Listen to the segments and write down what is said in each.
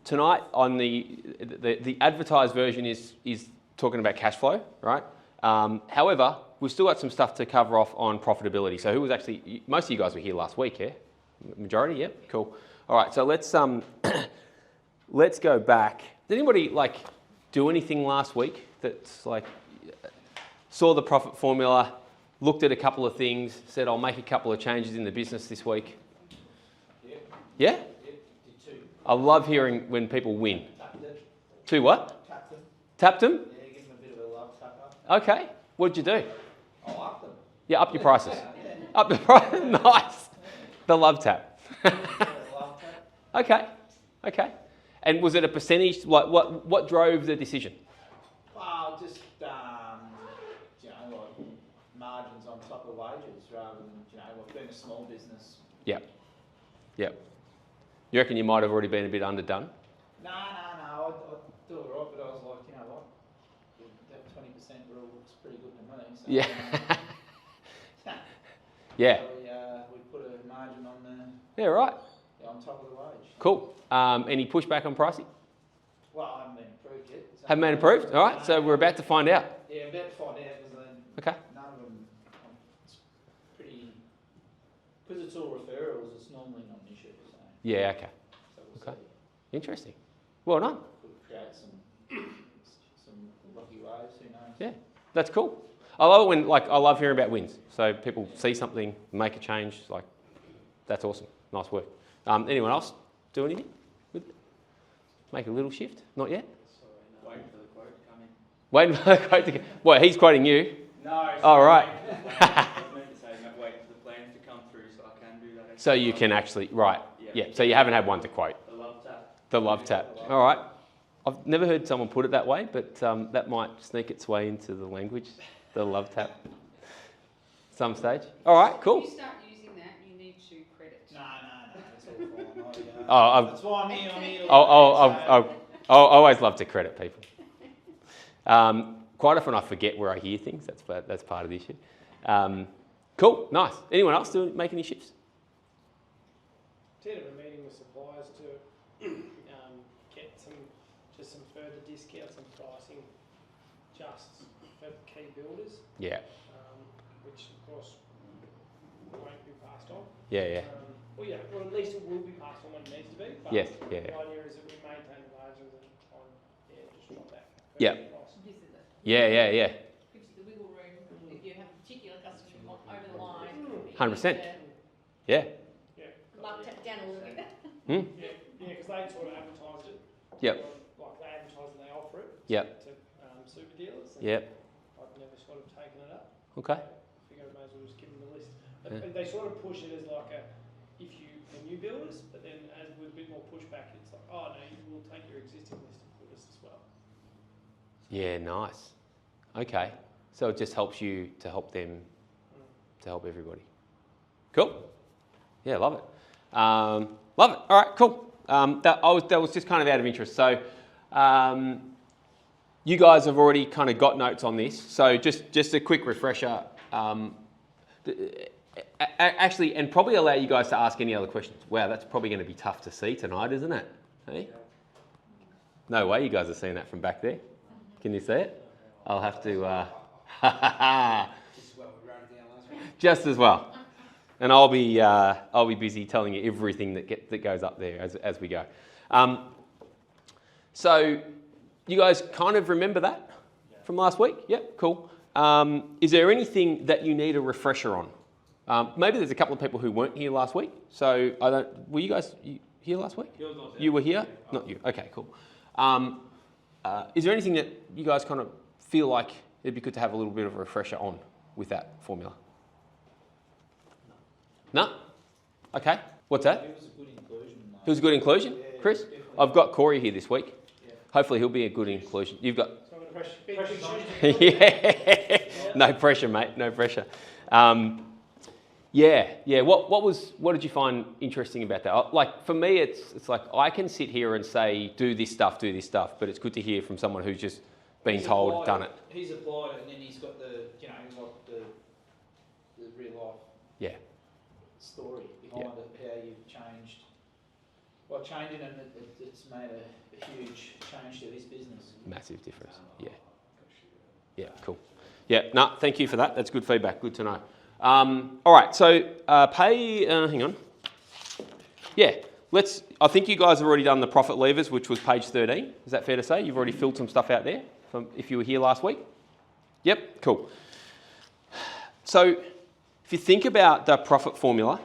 tonight on the advertised version is talking about cash flow, right? However, we've still got some stuff to cover off on profitability. So who was actually, most of you guys were here last week, yeah? Majority, yeah? Cool. All right, so let's go back. Did anybody do anything last week that's saw the profit formula, looked at a couple of things, said I'll make a couple of changes in the business this week? Yeah? Yeah, did two. I love hearing when people win. Tapped it. Two what? Tapped them. Tapped them? Yeah, give them a bit of a love tap up. Okay. What did you do? I'll up them. Yeah, up your prices. Yeah. Up the price. Nice. The love tap. Yeah, love tap. Okay. And was it a percentage? What drove the decision? Just margins on top of wages rather than being a small business. Yep. You reckon you might have already been a bit underdone? No. I do it right, but I was like, that 20% rule looks pretty good to me. So, Yeah. Yeah. So we put a margin on Yeah, right. On top of the wage. Cool. Any pushback on pricing? Well, I haven't been approved yet. So haven't been approved? All right, so we're about to find out. Yeah, I'm about to find out because none of them, it's pretty, because it's all referrals, it's normally not an issue. So. Yeah, okay. So we'll see. Interesting. Well done. Could create some lucky waves, who knows? Yeah, that's cool. I love it when, I love hearing about wins. So people see something, make a change, that's awesome. Nice work. Anyone else do anything with it? Make a little shift? Not yet? Sorry, no. Waiting for the quote to come in. Waiting for the quote to come in? What, he's quoting you? No. Oh, right. I was meant to say, waiting for the plans to come through so I can do that. So you can actually, right. Yeah, so you haven't had one to quote. The love tap. The love tap. All right. I've never heard someone put it that way, but that might sneak its way into the language, the love tap. Some stage. All right, cool. If you start using that, you need to credit. No, it's all fine. That's why I'm here. I always love to credit people. Quite often I forget where I hear things. That's part of the issue. Cool, nice. Anyone else make any shifts? Instead of a meeting with suppliers to get some further discounts and pricing just for key builders. Yeah. Which of course won't be passed on. Yeah. Well, at least it will be passed on when it needs to be. But Yes. the idea is that we maintain the margins and try and just drop that. Yeah. This is it. Yeah. Gives you the wiggle room if you have a particular customer you want over the line. 100%. Yeah. Love tap down a little bit. Yeah, because they sort of advertised it. Yep. They advertise and they offer it. Yep. To super dealers. Yep. I've never sort of taken it up. Okay. I figure I may as well just give them the list. But they sort of push it as for new builders, but then as with a bit more pushback, it's like, oh no, we'll take your existing list and put us as well. Yeah, nice. Okay. So it just helps you to help them, to help everybody. Cool. Yeah, love it. Love it. All right, cool. That was just kind of out of interest. So you guys have already kind of got notes on this. So just a quick refresher. Actually, and probably allow you guys to ask any other questions. Wow, that's probably going to be tough to see tonight, isn't it? Hey? No way you guys are seeing that from back there. Can you see it? I'll have to... Just as well. And I'll be busy telling you everything that goes up there as we go. So you guys kind of remember that from last week? Yep, cool. Is there anything that you need a refresher on? Maybe there's a couple of people who weren't here last week. So were you guys here last week? You were here? Not you. Okay, cool. Is there anything that you guys kind of feel like it'd be good to have a little bit of a refresher on with that formula? No? Okay. What's that? It was a good inclusion. It was a good inclusion, Yeah, Chris? definitely. I've got Corey here this week. Yeah. Hopefully he'll be a good inclusion. You've got... So I'm going to pressure. Yeah. No pressure, mate. No pressure. Yeah. What did you find interesting about that? Like for me, it's like I can sit here and say do this stuff, but it's good to hear from someone who's just been told, done it. He's applied it, and then he's got the real life Yeah. story behind it, how you've changed Well, changing it, it's made a huge change to this business. Massive difference. Yeah. Yeah, cool. Yeah, no, thank you for that. That's good feedback. Good to know. All right, so hang on. Yeah, I think you guys have already done the profit levers, which was page 13. Is that fair to say? You've already filled some stuff out there from if you were here last week? Yep, cool. So if you think about the profit formula,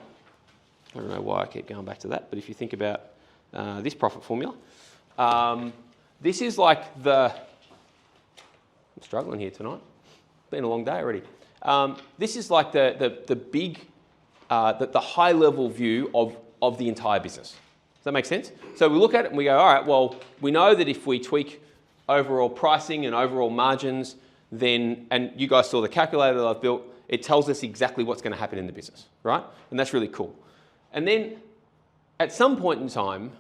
I don't know why I keep going back to that, but if you think about this profit formula, this is like I'm struggling here tonight. Been a long day already. This is like the big, the high level view of the entire business. Does that make sense? So we look at it and we go, all right, well, we know that if we tweak overall pricing and overall margins, then, and you guys saw the calculator that I've built, it tells us exactly what's going to happen in the business, right? And that's really cool. And then at some point in time,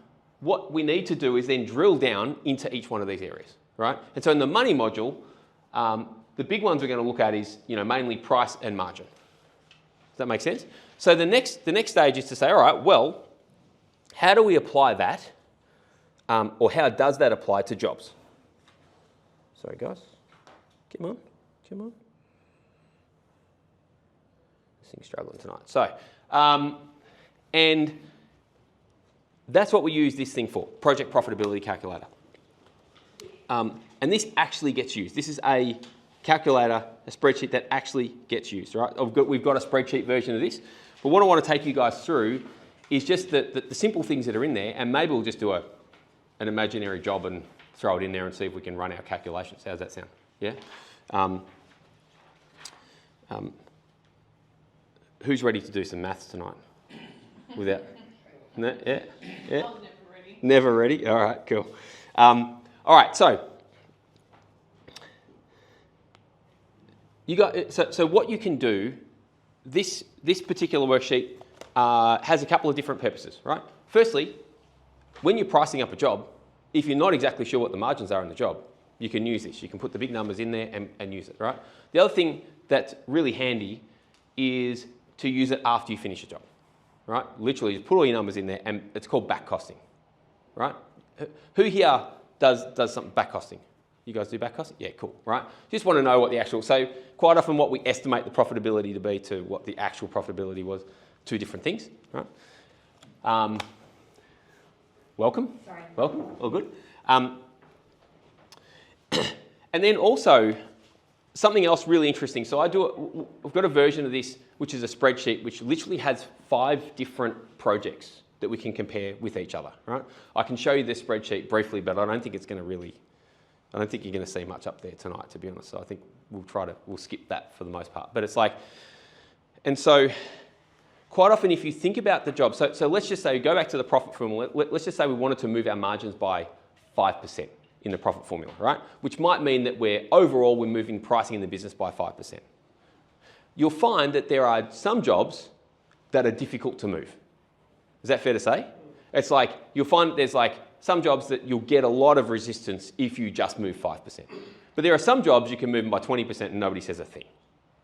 what we need to do is then drill down into each one of these areas, right? And so in the money module, the big ones we're going to look at is, mainly price and margin. Does that make sense? So the next stage is to say, all right, well, how do we apply that, or how does that apply to jobs? Sorry, guys. Come on. This thing's struggling tonight. So, and that's what we use this thing for, project profitability calculator. And this actually gets used. This is a calculator, a spreadsheet that actually gets used, right? We've got a spreadsheet version of this, but what I want to take you guys through is just the simple things that are in there, and maybe we'll just do an imaginary job and throw it in there and see if we can run our calculations. How does that sound? Yeah? Who's ready to do some maths tonight? Without, no, yeah? I was never ready. Never ready? All right, cool. All right, so so what you can do, this particular worksheet has a couple of different purposes, right? Firstly, when you're pricing up a job, if you're not exactly sure what the margins are in the job, you can use this. You can put the big numbers in there and use it, right? The other thing that's really handy is to use it after you finish a job, right? Literally, just put all your numbers in there, and it's called back costing, right? Who here does something back costing? You guys do back costing? Yeah, cool, right? Just want to know what the actual, so quite often what we estimate the profitability to be to what the actual profitability was, two different things, right? Welcome. Sorry. Welcome, all good. And then also, something else really interesting. So I've got a version of this, which is a spreadsheet, which literally has 5 different projects that we can compare with each other, right? I can show you this spreadsheet briefly, but I don't think it's going to really, I don't think you're going to see much up there tonight, to be honest. So I think we'll skip that for the most part. But it's like, and so quite often if you think about the job, so let's just say, go back to the profit formula, let's just say we wanted to move our margins by 5% in the profit formula, right? Which might mean that we're moving pricing in the business by 5%. You'll find that there are some jobs that are difficult to move. Is that fair to say? It's like, you'll find that there's like some jobs that you'll get a lot of resistance if you just move 5%. But there are some jobs you can move them by 20% and nobody says a thing,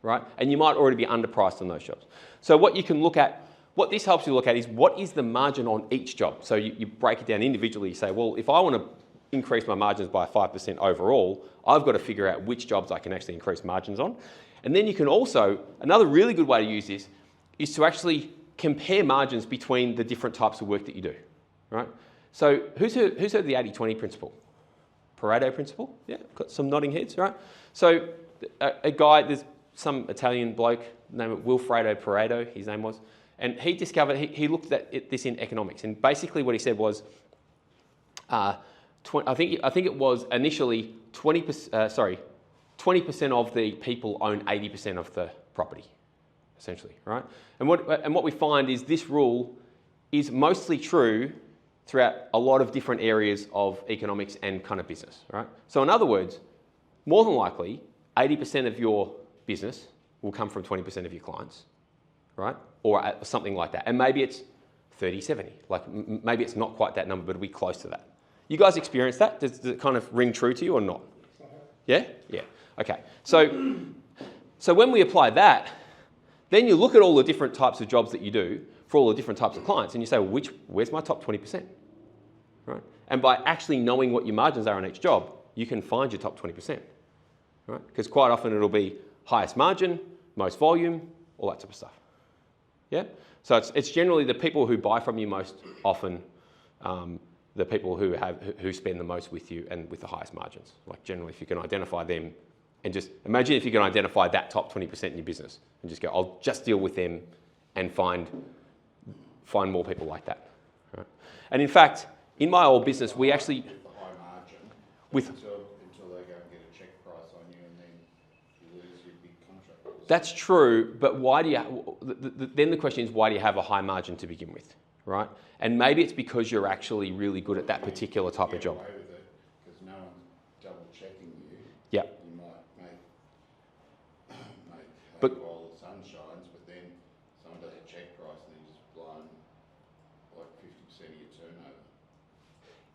right? And you might already be underpriced on those jobs. So what you can look at, what this helps you look at is what is the margin on each job? So you break it down individually. You say, well, if I want to increase my margins by 5% overall, I've got to figure out which jobs I can actually increase margins on. And then you can also, another really good way to use this is to actually compare margins between the different types of work that you do, right? So who's heard of the 80-20 principle? Pareto principle? Yeah, got some nodding heads, right? So a guy, there's some Italian bloke named Wilfredo Pareto, his name was, and he discovered, he looked at this in economics, and basically what he said was, I think it was initially 20% of the people own 80% of the property, essentially, right? And what we find is this rule is mostly true throughout a lot of different areas of economics and kind of business, right? So in other words, more than likely, 80% of your business will come from 20% of your clients, right? Or something like that. And maybe it's 30-70, like maybe it's not quite that number, but it'll be close to that. You guys experience that? Does it kind of ring true to you or not? Yeah? Yeah. Okay. So when we apply that, then you look at all the different types of jobs that you do for all the different types of clients and you say, well, where's my top 20%? right? And by actually knowing what your margins are on each job, you can find your top 20%, right? Because quite often it'll be highest margin, most volume, all that type of stuff. Yeah? So it's generally the people who buy from you most often, the people who spend the most with you and with the highest margins. Like generally, if you can identify them, and just imagine if you can identify that top 20% in your business and just go, I'll just deal with them and find more people like that. Right? And in fact, in my old business, we actually... With the high margin, with until they go and get a check price on you and then you lose your big contract. That's true, but why do you... Then the question is, why do you have a high margin to begin with, right? And maybe it's because you're actually really good at that particular type of job. Away with it because no one's double checking you. Yep. You might make But- while the sun shines, but then someone does a check price and they're just blown like 50% of your turnover.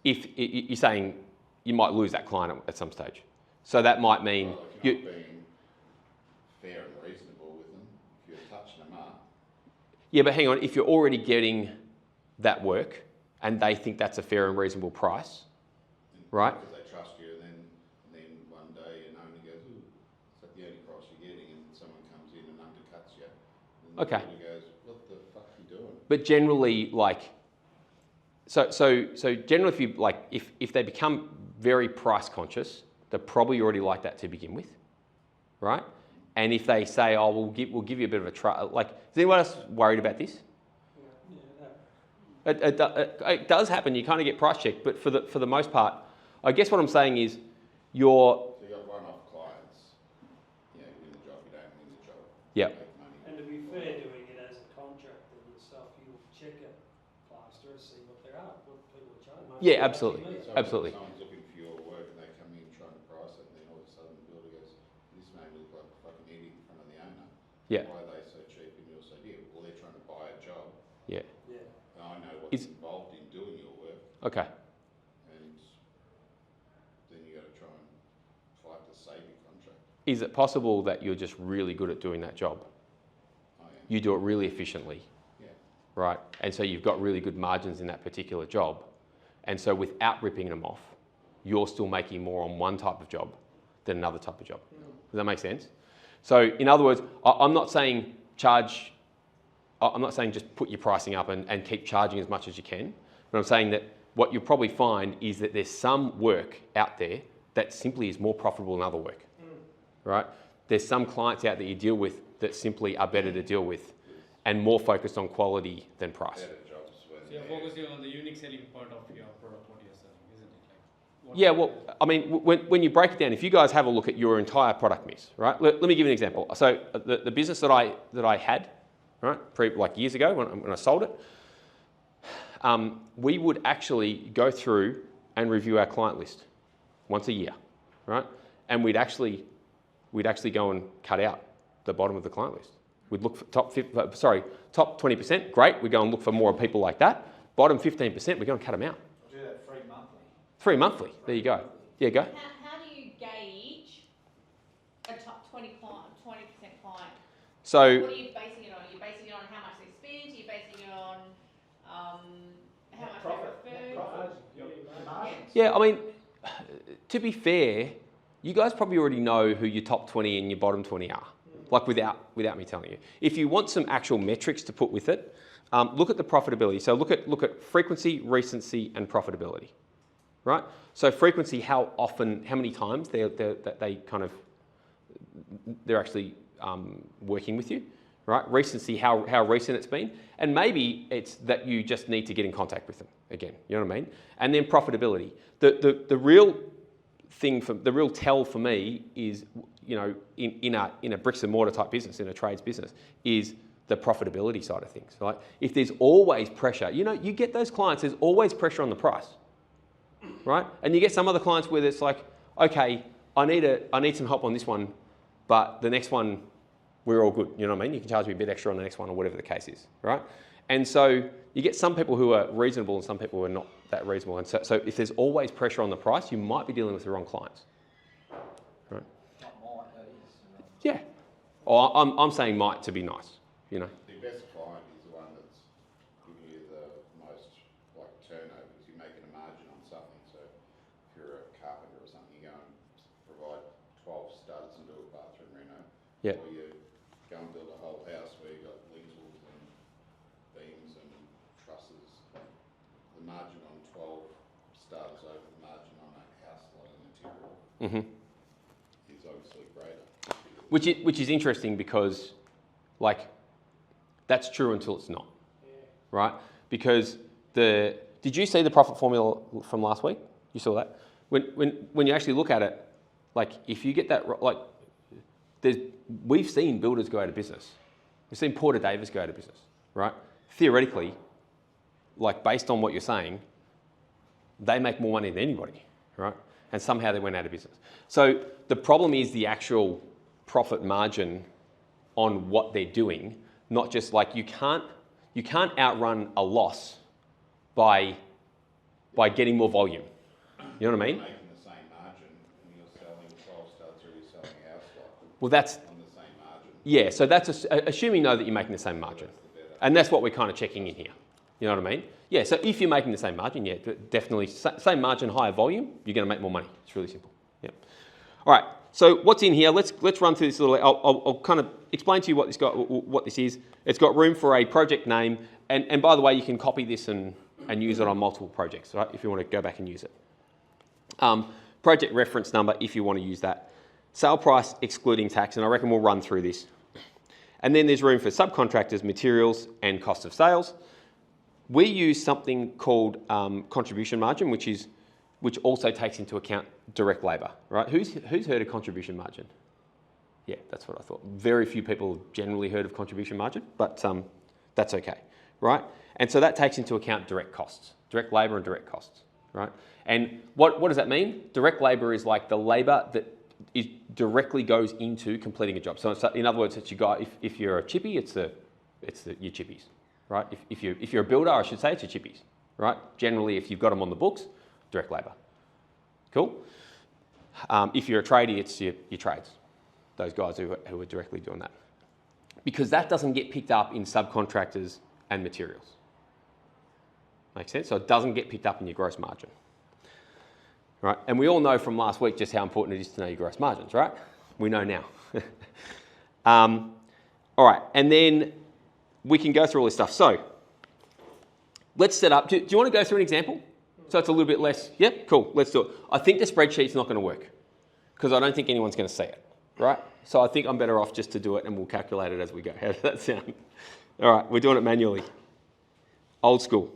If you're saying you might lose that client at some stage. So that might mean... Well, if you're not being fair and reasonable with them, if you're touching them up. Yeah, but hang on, if you're already getting that work and they think that's a fair and reasonable price, right? Because they trust you, and then one day an owner goes, ooh, is that the only price you're getting? And someone comes in and undercuts you. And Okay. the owner goes, what the fuck are you doing? But generally, like, so generally, if you like, if they become very price conscious, they're probably already like that to begin with, right? And if they say, oh, we'll give you a bit of a try, like, is anyone else worried about this? It does happen. You kind of get price checked, but for the most part, I guess what I'm saying is, So you got one-off clients. You win the job, you don't win the job. Yeah. Make money. And to be fair, doing it as a contractor yourself, you'll check it, plaster, see what they're at, what people are charging. Yeah, absolutely. Someone's looking for your work and they come in trying to price it, and then all of a sudden the builder goes, this made me look like a fucking idiot in front of the owner. Yeah. Why are they so cheap and you're so dear? Well, they're trying to buy a job. Yeah. Yeah. And I know what's Is- involved in doing your work, Okay. and then you got to try and fight to save your contract. Is it possible that you're just really good at doing that job? I am. You do it really efficiently, Yeah. right? And so you've got really good margins in that particular job. And so without ripping them off, you're still making more on one type of job than another type of job. Does that make sense? So in other words, I'm not saying I'm not saying just put your pricing up and keep charging as much as you can, but I'm saying that what you'll probably find is that there's some work out there that simply is more profitable than other work, right? There's some clients out there you deal with that simply are better to deal with and more focused on quality than price. Better jobs when So you're they're- focusing on the unique selling part of your product, what you're selling, isn't it? Like, what Yeah, well, I mean, when you break it down, if you guys have a look at your entire product mix, right? Let me give you an example. So the business that I had, right, like years ago when I sold it, we would actually go through and review our client list once a year, right? And we'd actually go and cut out the bottom of the client list. We'd look for top 20%, great. We go and look for more people like that. Bottom 15%, we go and cut them out. I'll do that free monthly. Free monthly. There you go. Yeah, go. How do you gauge a top 20% client? So What are you basing it on? Are you basing it on how much they spend? Are you basing it on how much they refer? Margins. yeah, I mean, to be fair, you guys probably already know who your top 20 and your bottom 20 are. Like without me telling you. If you want some actual metrics to put with it, look at the profitability. So look at frequency, recency, and profitability, right? So frequency, how many times they're actually working with you, right? Recency, how recent it's been, and maybe it's that you just need to get in contact with them again. You know what I mean? And then profitability. The real thing the real tell for me is, you know, in a bricks and mortar type business, in a trades business, is the profitability side of things. Right? If there's always pressure, you know, you get those clients. There's always pressure on the price, right? And you get some other clients where it's like, okay, I need some help on this one, but the next one we're all good. You know what I mean? You can charge me a bit extra on the next one or whatever the case is, right? And so you get some people who are reasonable and some people who are not that reasonable. And so if there's always pressure on the price, you might be dealing with the wrong clients. Right? Not mine, that is. Yeah. Or I'm saying might to be nice, you know. The best client is the one that's giving you the most like turnover because you're making a margin Yeah. Or you go and build a whole house where you've got lintels and beams and trusses. The margin on 12 starters over the margin on a house lot of material is obviously greater. Which is interesting because, like, that's true until it's not, right? Because did you see the profit formula from last week? You saw that? When you actually look at it, like, if you get that, like, we've seen builders go out of business. We've seen Porter Davis go out of business, right? Theoretically, like, based on what you're saying, they make more money than anybody, right? And somehow they went out of business. So the problem is the actual profit margin on what they're doing, not just like you can't outrun a loss by getting more volume. You know what I mean? You're making the same margin and you're selling 12 studs or you're selling a house lot Well, that's on the same margin. yeah. So that's assuming though that you're making the same margin, and that's what we're kind of checking in here. You know what I mean? Yeah. So if you're making the same margin, yeah, definitely same margin, higher volume, you're going to make more money. It's really simple. Yeah. All right. So what's in here? Let's run through this a little. I'll kind of explain to you what this is. It's got room for a project name, and by the way, you can copy this and use it on multiple projects, right? If you want to go back and use it. Project reference number, if you want to use that. Sale price excluding tax, and I reckon we'll run through this. And then there's room for subcontractors, materials, and cost of sales. We use something called contribution margin, which also takes into account direct labour, right? Who's heard of contribution margin? Yeah, that's what I thought. Very few people have generally heard of contribution margin, but that's okay, right? And so that takes into account direct costs, direct labour and direct costs, right? And what does that mean? Direct labour is like the labour that directly goes into completing a job. So in other words, it's your guy. If you're a chippy, it's your chippies, right? If you're a builder, I should say, it's your chippies, right? Generally, if you've got them on the books, direct labour. Cool. If you're a tradie, it's your trades, those guys who are directly doing that, because that doesn't get picked up in subcontractors and materials. Makes sense? So it doesn't get picked up in your gross margin. Right? And we all know from last week just how important it is to know your gross margins, right? We know now. All right, and then we can go through all this stuff. So let's set up. Do you want to go through an example? So it's a little bit less. Yep, cool. Let's do it. I think the spreadsheet's not going to work because I don't think anyone's going to see it, right? So I think I'm better off just to do it and we'll calculate it as we go. How does that sound? All right, we're doing it manually. Old school.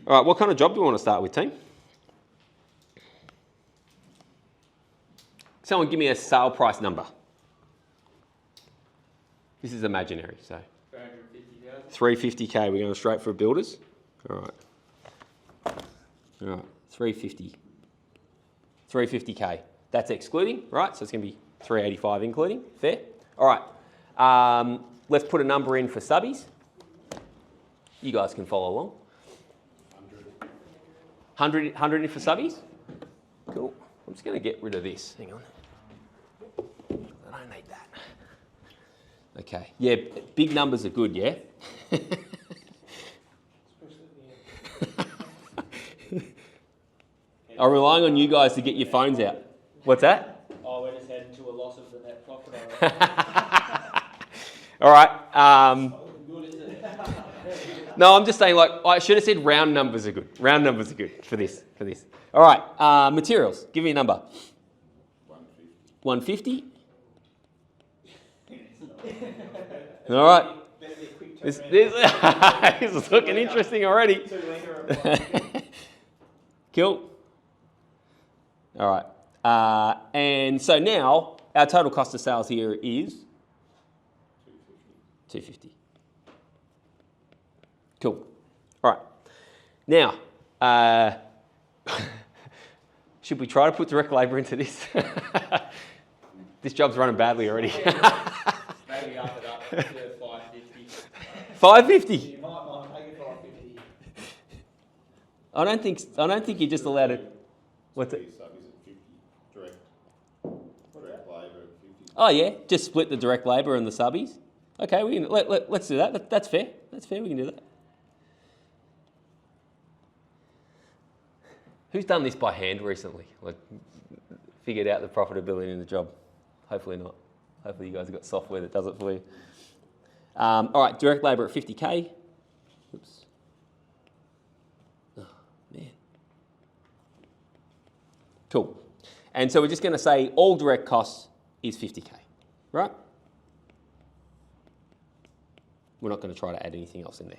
All right, what kind of job do we want to start with, team? Someone give me a sale price number. This is imaginary, so. 350,000. 350K, we're going straight for builders. All right. All right, 350. 350K. That's excluding, right? So it's going to be 385 including. Fair? All right. Let's put a number in for subbies. You guys can follow along. 100 in for subbies? Cool. I'm just going to get rid of this. Hang on. I don't need that. Okay. Yeah, big numbers are good, yeah? I'm relying on you guys to get your phones out. What's that? Oh, we're just heading to a loss of the net profit. All right. Good, is it? No, I'm just saying, like, I should have said round numbers are good. Round numbers are good for this. All right. Materials. Give me a number. 150. 150? All right. This is looking interesting already. Cool. All right. And so now our total cost of sales here is 250. Cool. All right. Now, should we try to put direct labour into this? This job's running badly already. Maybe up it up to 550. 550. You might want to make it 550. I don't think you're just allowed it. What's it? Subbies at 50, direct labour at 50. Oh yeah, just split the direct labour and the subbies. Okay, we can let's do that. That's fair. That's fair. We can do that. Who's done this by hand recently? Like, figured out the profitability in the job? Hopefully not. Hopefully you guys have got software that does it for you. All right, direct labour at 50K. Oops. Oh, man. Cool. And so we're just going to say all direct costs is 50K, right? We're not going to try to add anything else in there.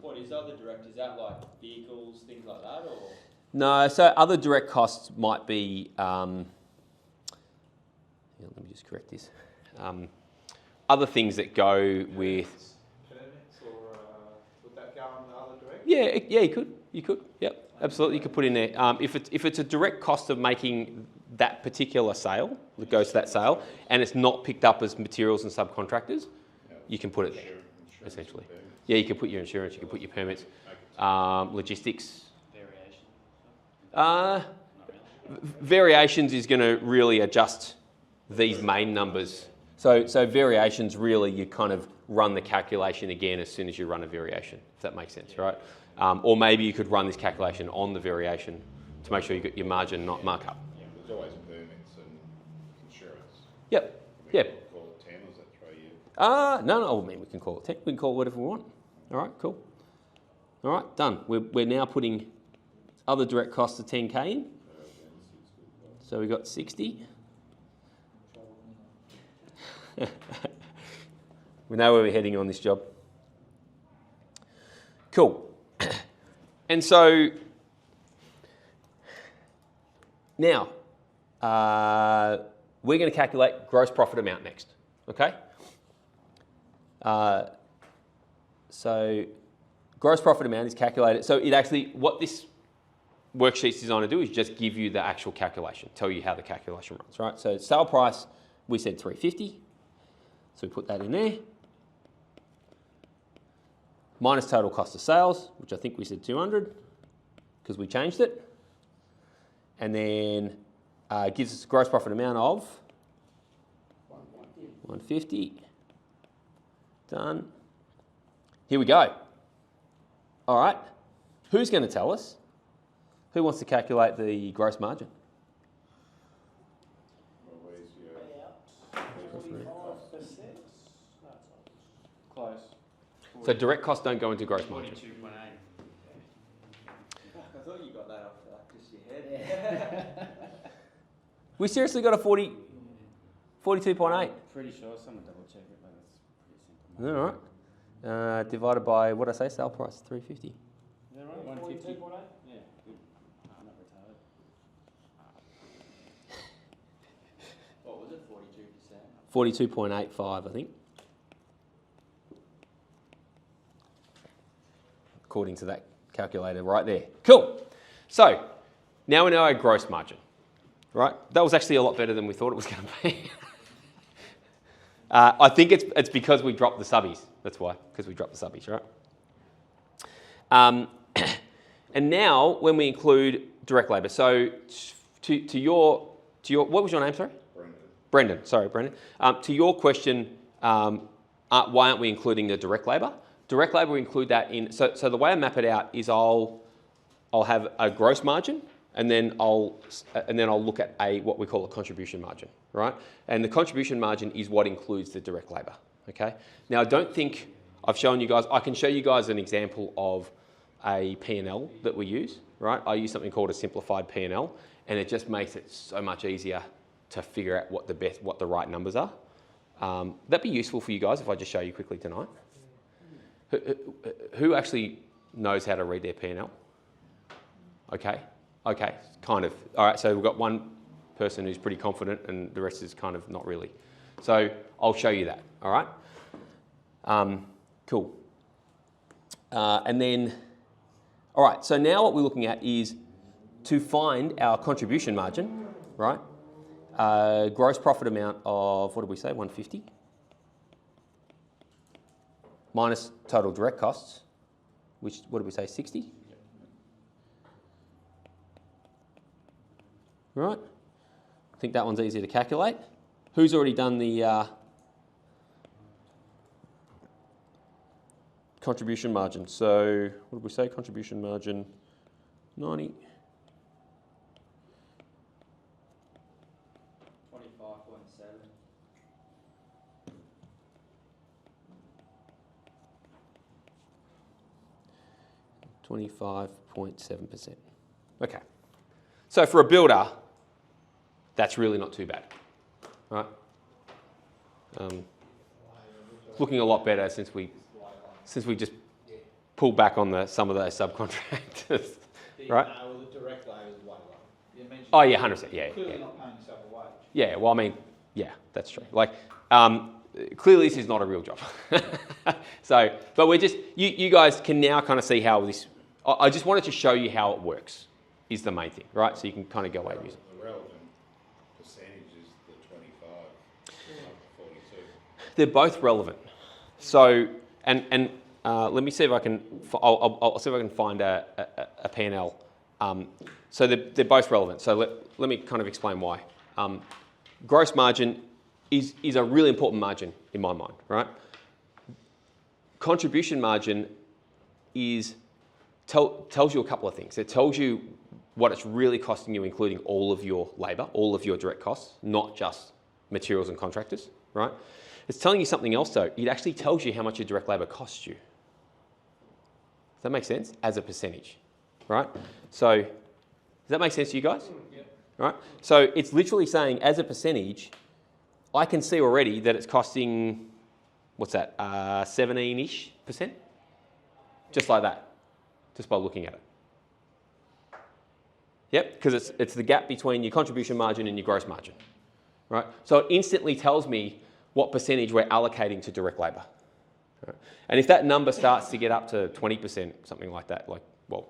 What is other direct? Is that like vehicles, things like that, or? No, so other direct costs might be, let me just correct this. Other things that go with... Permits or would that go on the other direct? Yeah, you could, yep, absolutely, you could put in there. If it's a direct cost of making that particular sale, that goes to that sale, and it's not picked up as materials and subcontractors, you can put it there, essentially. Yeah, you can put your insurance, you can put your permits, logistics. Variations is going to really adjust these main numbers. So variations really, you kind of run the calculation again as soon as you run a variation, if that makes sense, right? Or maybe you could run this calculation on the variation to make sure you get your margin, not markup. Yeah, there's always permits and insurance. Yep. We Yep. call it 10, or is that 3 years? No, I mean, we can call it 10. We can call it whatever we want. All right, cool. All right, done. We're now putting other direct costs of 10K in. So we got 60. We know where we're heading on this job. Cool. And so now we're going to calculate gross profit amount next. Okay. So gross profit amount is calculated. So it actually, what this worksheet's designed to do is just give you the actual calculation, tell you how the calculation runs, right? So sale price, we said 350. So we put that in there. Minus total cost of sales, which I think we said 200 because we changed it. And then gives us a gross profit amount of 150. Done. Here we go. All right. Who's going to tell us? Who wants to calculate the gross margin? Close. So direct costs don't go into gross margin. 42.8. I thought you got that off just your head. We seriously got a 42.8. Pretty sure someone double check it, but it's pretty simple. All right. Divided by, what did I say, sale price, 350. Is that right? 150. 42.8? Yeah, good. I'm not retarded. What was it? 42%. 42.85, I think. According to that calculator right there. Cool. So now we know our gross margin, right? That was actually a lot better than we thought it was going to be. I think it's because we dropped the subbies. That's why, because we dropped the subbies, right? And now when we include direct labour, so to your, what was your name, sorry? Brendan. Sorry, Brendan. To your question, why aren't we including the direct labour? Direct labour, we include that in, so the way I map it out is I'll have a gross margin and then I'll look at what we call a contribution margin, right? And the contribution margin is what includes the direct labour, okay? Now, I don't think I've shown you guys, I can show you guys an example of a P&L that we use, right? I use something called a simplified P&L, and it just makes it so much easier to figure out what the right numbers are. That'd be useful for you guys if I just show you quickly tonight. Who actually knows how to read their P&L? Okay, kind of. All right, so we've got one person who's pretty confident and the rest is kind of not really. So I'll show you that, all right? Cool. And then, all right, so now what we're looking at is to find our contribution margin, right? Gross profit amount of, what did we say, 150? Minus total direct costs, which, what did we say, 60? Right. I think that one's easy to calculate. Who's already done the contribution margin? So, what did we say, contribution margin, 90? 25.7. 25.7%. Okay. So for a builder, that's really not too bad, right? Looking a lot better since we just pulled back on some of those subcontractors, right? Well, the direct labour is way low. You mentioned Oh yeah, 100%. Yeah, clearly yeah. not paying yourself a wage. Yeah. Well, I mean, yeah, that's true. Like, clearly this is not a real job. So, but we're just you guys can now kind of see how this. I just wanted to show you how it works. Is the main thing, right? So you can kind of go away and use it. The relevant percentage is the 25, not the 42. They're both relevant. So, and let me see if I can. I'll see if I can find a P&L. So they're both relevant. So let me kind of explain why. Gross margin is a really important margin in my mind, right? Contribution margin tells you a couple of things. It tells you what it's really costing you, including all of your labour, all of your direct costs, not just materials and contractors, right? It's telling you something else though. It actually tells you how much your direct labour costs you. Does that make sense? As a percentage, right? So, does that make sense to you guys? Yeah. Right? So it's literally saying as a percentage, I can see already that it's costing, what's that, 17-ish%? Just like that, just by looking at it. Yep, because it's the gap between your contribution margin and your gross margin, right? So it instantly tells me what percentage we're allocating to direct labour. Right? And if that number starts to get up to 20%, something like that, like, well,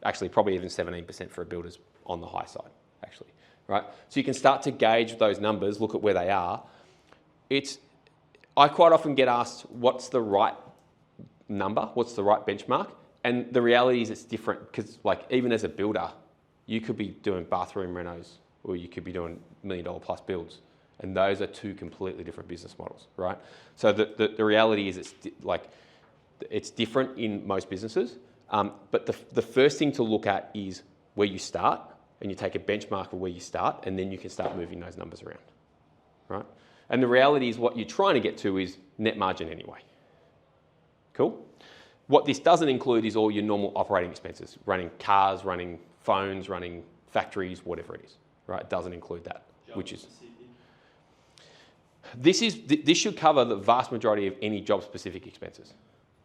actually probably even 17% for a builder's on the high side, actually, right? So you can start to gauge those numbers, look at where they are. I quite often get asked, what's the right number? What's the right benchmark? And the reality is it's different because, like, even as a builder, you could be doing bathroom renos or you could be doing $1 million plus builds. And those are two completely different business models, right? So the reality is it's different in most businesses. But the first thing to look at is where you start, and you take a benchmark of where you start, and then you can start moving those numbers around, right? And the reality is what you're trying to get to is net margin anyway. Cool? What this doesn't include is all your normal operating expenses, running cars, running phones, running factories, whatever it is, right? It doesn't include that, which is... This should cover the vast majority of any job-specific expenses,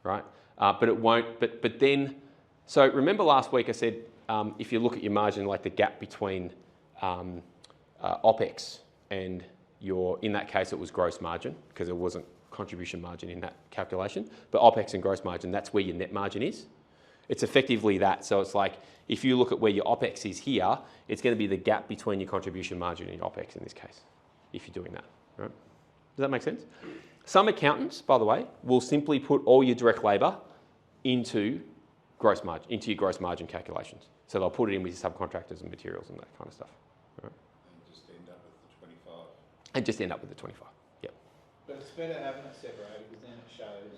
right? But it won't, but then, so remember last week I said, if you look at your margin, like the gap between OPEX and in that case it was gross margin, because it wasn't contribution margin in that calculation, but OPEX and gross margin, that's where your net margin is. It's effectively that. So it's like, if you look at where your OPEX is here, it's going to be the gap between your contribution margin and your OPEX in this case, if you're doing that, right? Does that make sense? Some accountants, by the way, will simply put all your direct labour into your gross margin calculations. So they'll put it in with your subcontractors and materials and that kind of stuff. Right? And just end up with the 25. And just end up with the 25. Yep. But it's better having it separated because then it shows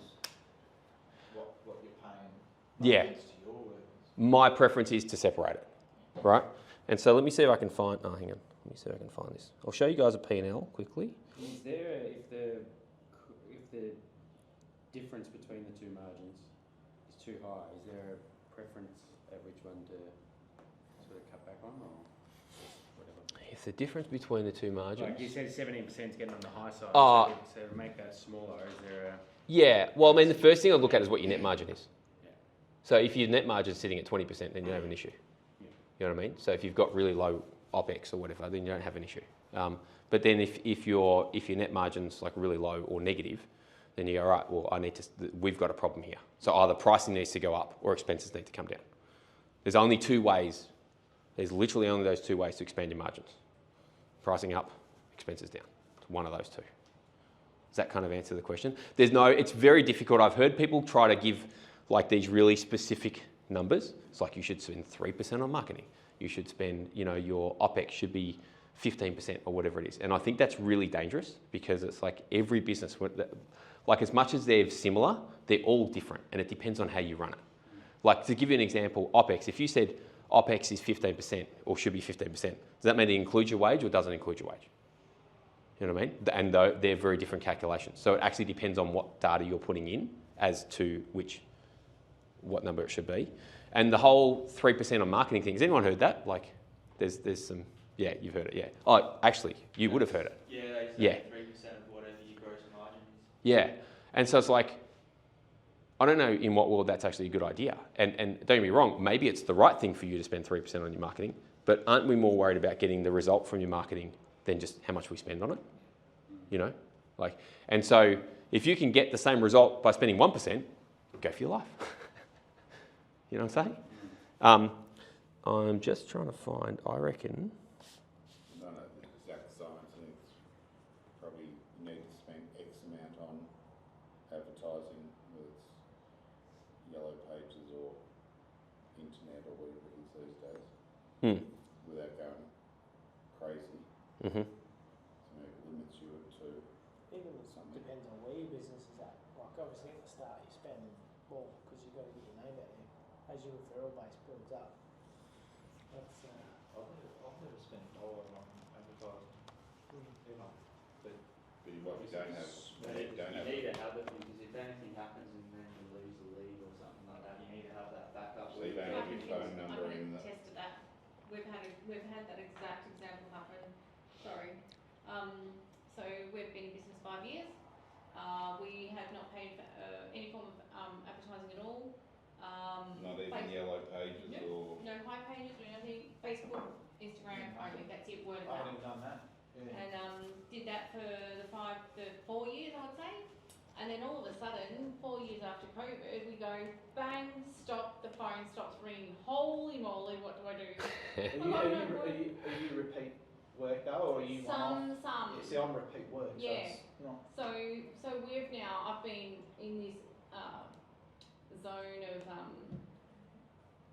what you're paying Yeah. against your workers. My preference is to separate it, right? And so let me see if I can find, hang on. Let me see if I can find this. I'll show you guys a P&L quickly. Is there, if the difference between the two margins is too high, is there a preference at which one to sort of cut back on, or whatever? If the difference between the two margins... Like you said 17% is getting on the high side, so to make that smaller, is there a... Yeah, well, I mean, the first thing I'd look at is what your net margin is. Yeah. So if your net margin is sitting at 20%, then you don't have an issue. Yeah. You know what I mean? So if you've got really low OPEX or whatever, then you don't have an issue. But then if your net margin's like really low or negative, then you go, all right, well, we've got a problem here. So either pricing needs to go up or expenses need to come down. There's only two ways. There's literally only those two ways to expand your margins. Pricing up, expenses down. It's one of those two. Does that kind of answer the question? It's very difficult. I've heard people try to give like these really specific numbers. It's like you should spend 3% on marketing. You should spend, your OPEX should be 15% or whatever it is. And I think that's really dangerous because it's like every business, like as much as they're similar, they're all different and it depends on how you run it. Like to give you an example, OPEX, if you said OPEX is 15% or should be 15%, does that mean it includes your wage or doesn't include your wage? You know what I mean? And they're very different calculations. So it actually depends on what data you're putting in as to what number it should be. And the whole 3% on marketing thing, has anyone heard that? Like, there's some, yeah, you've heard it, yeah. Oh, actually, you would have heard it. Yeah, they say Yeah. 3% of whatever your gross margin is. Yeah, and so it's like, I don't know in what world that's actually a good idea. And don't get me wrong, maybe it's the right thing for you to spend 3% on your marketing, but aren't we more worried about getting the result from your marketing than just how much we spend on it? You know, like, and so if you can get the same result by spending 1%, go for your life. You know what I'm saying? I'm just trying to find, I reckon. No, the exact science, and it's probably you need to spend X amount on advertising, whether it's yellow pages or internet or whatever it is these days, without going crazy. Mm-hmm. So maybe it limits you to Even something. depends on where your business is at. Like obviously at the start you spend more because you've got to get your name out there. As your referral base builds up, that's I've never spent a dollar on advertising, ever. But what you don't have, You need to have it because if anything happens and then you lose the lead or something like that, you need to have that backup. So you don't have your phone number I in can the. attest to that. We've had that exact example happen. Sorry. So we've been in business 5 years. We have not paid for any form of advertising at all. Not even Facebook- yellow pages or. No high pages or anything. Facebook, Instagram only. That's it. Word of I mouth. haven't even done that. Yeah. And did that for the 4 years, I would say. And then all of a sudden, 4 years after COVID, we go bang, stop. The phone stops ringing. Holy moly, what do I do? Are you repeat work though, or are you one-off? Some. Yeah, see, I'm repeat work, Yeah. so it's not. So we've now. I've been in this zone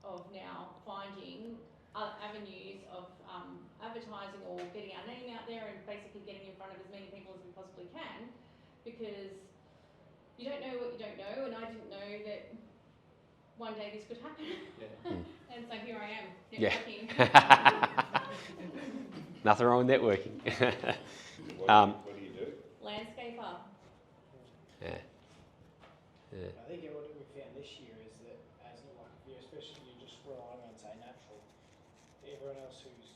of now finding other avenues of advertising or getting our name out there and basically getting in front of as many people as we possibly can, because you don't know what you don't know, and I didn't know that one day this could happen. Yeah. And so here I am, Yeah. networking. Nothing wrong with networking. What do you do? Landscaper. Yeah. Yeah. I think what we found this year is that as like if you especially you're just relying on say natural, everyone else who is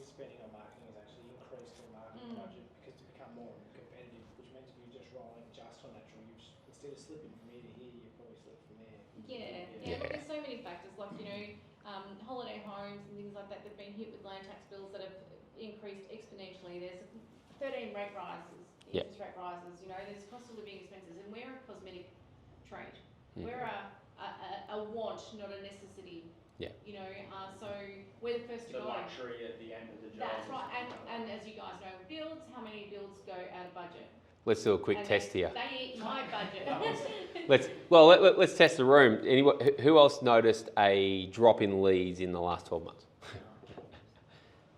spending on marketing has actually increased their marketing budget because to become more competitive, which means if you're just relying just on natural, instead of slipping from here to here, you probably slip from there. Yeah. Look, there's so many factors, like, holiday homes and things like that that have been hit with land tax bills that have increased exponentially. There's 13 rate rises, interest rate rises, there's cost of living expenses, and we're a cosmetic trade. We're a want, not a necessity. Yeah. So we're the first to The go. luxury at the end of the job. That's right, and as you guys know, builds, how many builds go out of budget? Let's do a quick And test here. They eat my budget. Let's test the room. Who else noticed a drop in leads in the last 12 months?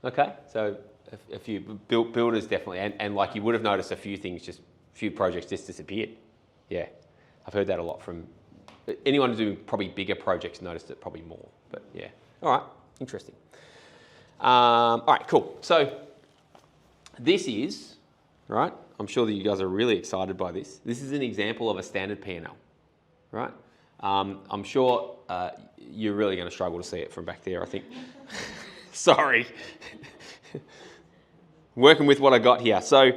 Okay, so a few builders definitely, and like you would have noticed a few projects just disappeared. Yeah, I've heard that a lot from anyone doing probably bigger projects. Noticed it probably more, but yeah. All right, interesting. All right, cool. So this is right. I'm sure that you guys are really excited by this. This is an example of a standard P&L, right? I'm sure you're really going to struggle to see it from back there, I think. Sorry. Working with what I got here. So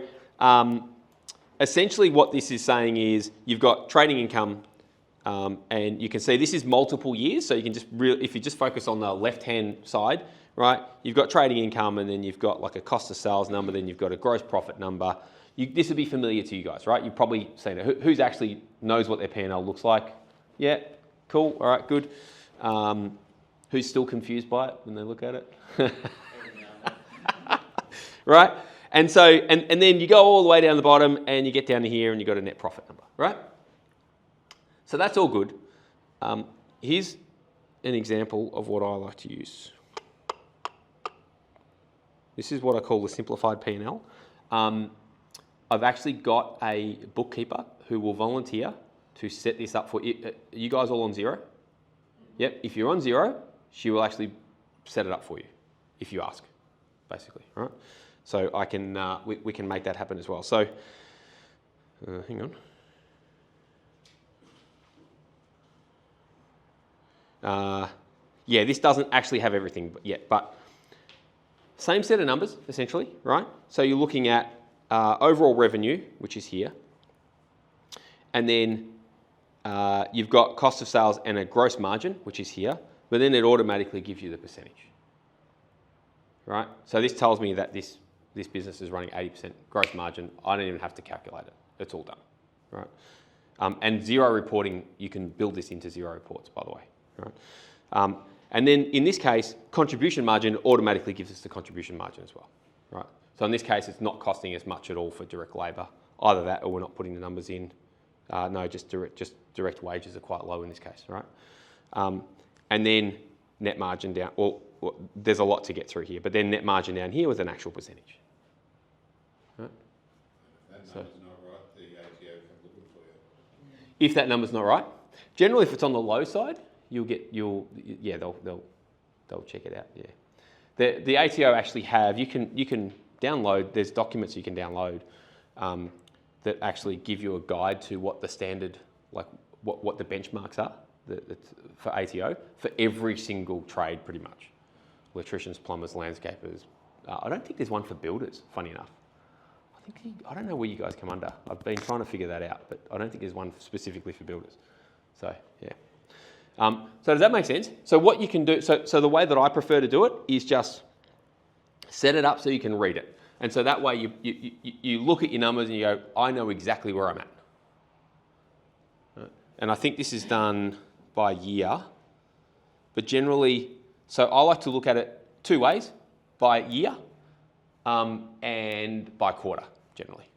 essentially what this is saying is you've got trading income, and you can see this is multiple years. So you can just if you just focus on the left-hand side, right? You've got trading income, and then you've got like a cost of sales number, then you've got a gross profit number. This would be familiar to you guys, right? You've probably seen it. Who's actually knows what their P&L looks like? Yeah, cool. All right, good. Who's still confused by it when they look at it? Right? And so, and then you go all the way down the bottom and you get down to here and you've got a net profit number, right? So that's all good. Here's an example of what I like to use. This is what I call the simplified P&L. I've actually got a bookkeeper who will volunteer to set this up for you. You guys all on zero? Yep. If you're on zero, she will actually set it up for you if you ask, basically. All right. So I can we can make that happen as well. So hang on. Yeah, this doesn't actually have everything yet, but same set of numbers, essentially, right? So you're looking at overall revenue, which is here, and then you've got cost of sales and a gross margin, which is here, but then it automatically gives you the percentage, right? So this tells me that this business is running 80% gross margin. I don't even have to calculate it. It's all done, right? And zero reporting, you can build this into zero reports, by the way, right? And then in this case, contribution margin automatically gives us the contribution margin as well, right? So in this case, it's not costing us much at all for direct labour. Either that or we're not putting the numbers in. No, just direct wages are quite low in this case, right? And then net margin down, well, there's a lot to get through here, but then net margin down here was an actual percentage. Right? If that number's not right, the ATO can look it for you. If that number's not right, generally if it's on the low side, they'll check it out. Yeah, the ATO actually have you can download. There's documents you can download that actually give you a guide to what the standard, like what the benchmarks are for ATO for every single trade, pretty much. Electricians, plumbers, landscapers. I don't think there's one for builders. Funny enough, I don't know where you guys come under. I've been trying to figure that out, but I don't think there's one specifically for builders. So yeah. So does that make sense? So what you can do, so the way that I prefer to do it is just set it up so you can read it. And so that way you look at your numbers and you go, I know exactly where I'm at. Right? And I think this is done by year, but generally, so I like to look at it two ways, by year and by quarter, generally,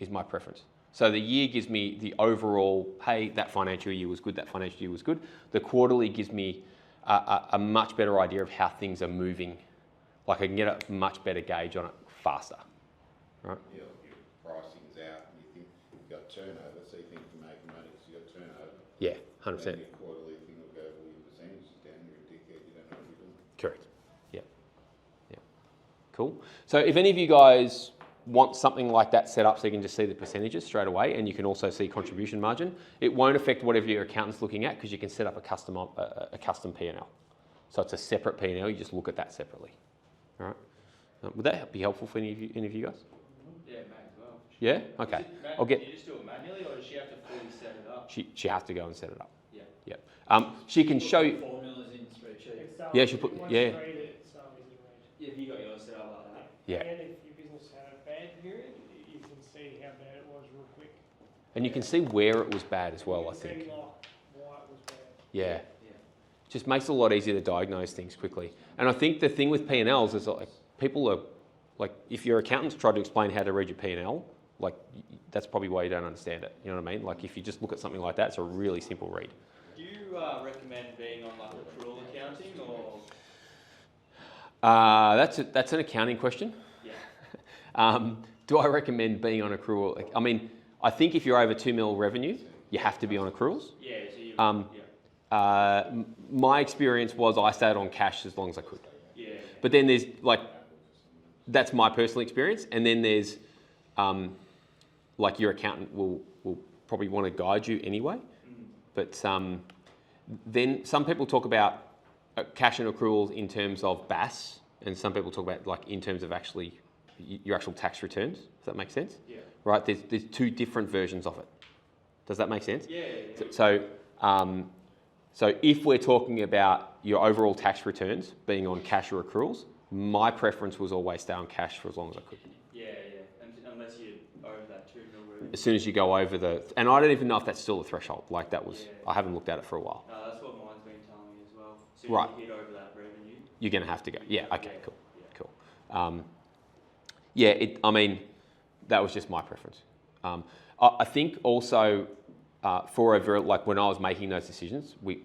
is my preference. So the year gives me the overall, hey, that financial year was good, that financial year was good. The quarterly gives me a much better idea of how things are moving. Like I can get a much better gauge on it faster, right? Yeah, your pricing's out and you think you've got turnover, so you think you're making money because you've got turnover. Yeah, 100%. Then your quarterly thing will go, well, your percentage is down, you're a dickhead, you don't know what you're doing. Correct. Yeah. Yeah. Cool. So if any of you guys want something like that set up so you can just see the percentages straight away and you can also see contribution margin, it won't affect whatever your accountant's looking at because you can set up a custom P&L. So it's a separate P&L, you just look at that separately. All right. Would that be helpful for any of you guys? Yeah, may as well. Yeah? Okay. I'll get. Do you just do it manually, or does she have to fully set it up? She has to go and set it up. Yeah. Yeah. She can show you. Formulas in spreadsheet. Yeah, she'll put. Yeah. Yeah, have you got yours set up like that? Yeah. And if your business had a bad period, you can see how bad it was real quick. And you can see where it was bad as well, I You can think. see, like, why it was bad. Yeah. Just makes it a lot easier to diagnose things quickly. And I think the thing with P&Ls is like people are like, if your accountants try to explain how to read your P&L, like that's probably why you don't understand it. You know what I mean? Like if you just look at something like that, it's a really simple read. Do you recommend being on like accrual accounting or? That's an accounting question. Yeah. Do I recommend being on accrual? I mean, I think if you're over 2 mil revenue, you have to be on accruals. Yeah. So you. My experience was I stayed on cash as long as I could. Yeah. But then there's like, that's my personal experience. And then there's like your accountant will probably want to guide you anyway. But then some people talk about cash and accruals in terms of BAS, and some people talk about like in terms of actually your actual tax returns. Does that make sense? Yeah. Right. There's two different versions of it. Does that make sense? Yeah. So if we're talking about your overall tax returns being on cash or accruals, my preference was always stay on cash for as long as I could. Yeah. Unless you're over that 2 mil revenue. As soon as you go over and I don't even know if that's still a threshold. Like that was, Yeah. I haven't looked at it for a while. No, that's what mine's been telling me as well. So Right. you hit over that revenue. You're going to have to go. Yeah. Okay. Cool. Yeah. Cool. I mean, that was just my preference. I think also for a very, like when I was making those decisions, we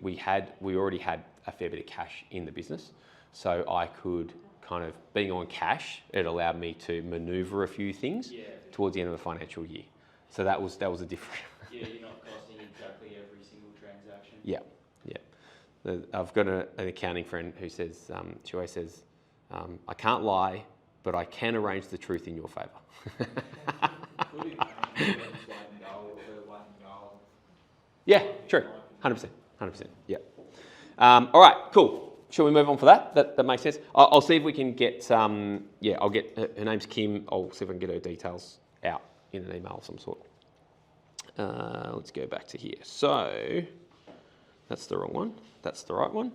already had a fair bit of cash in the business, so I could kind of being on cash, it allowed me to manoeuvre a few things towards the end of the financial year. So that was a different. Yeah, you're not costing exactly every single transaction. Yeah. I've got an accounting friend who says, she always says, I can't lie, but I can arrange the truth in your favour. Yeah, true. 100%. Yeah. All right, cool. Shall we move on for that? That makes sense. I'll see if we can get, I'll get, her name's Kim. I'll see if I can get her details out in an email of some sort. Let's go back to here. So, that's the wrong one. That's the right one.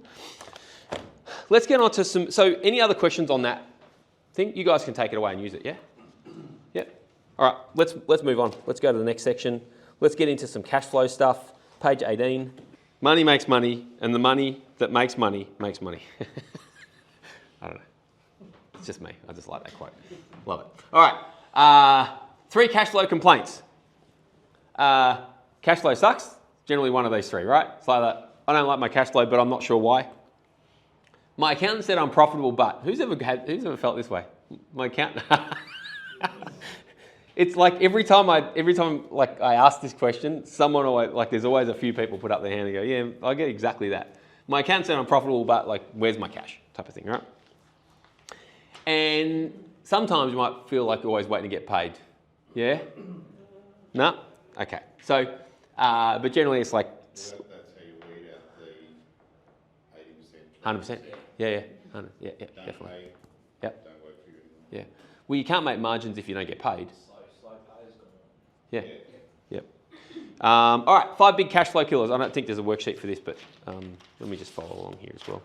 Let's get on to some, so any other questions on that thing? You guys can take it away and use it, yeah? Yeah. All right, let's move on. Let's go to the next section. Let's get into some cash flow stuff. Page 18. Money makes money, and the money that makes money makes money. I don't know. It's just me. I just like that quote. Love it. All right. 3 cash flow complaints. Cash flow sucks. Generally one of these 3, right? It's like that. I don't like my cash flow, but I'm not sure why. My accountant said I'm profitable, but who's ever felt this way? My accountant. It's like every time I ask this question, someone always, like there's always a few people put up their hand and go, yeah, I get exactly that. My accountant said I'm profitable, but like, where's my cash? Type of thing, right? And sometimes you might feel like you're always waiting to get paid. Yeah? No? Okay. So, but generally it's like... That's how you weed out the 80%. 100%? Yeah. Yeah, Don't definitely. pay, Yep. don't work for you anymore. Yeah. Well, you can't make margins if you don't get paid. Slow pay is good. Yeah. Yep. All right, 5 big cash flow killers. I don't think there's a worksheet for this, but let me just follow along here as well.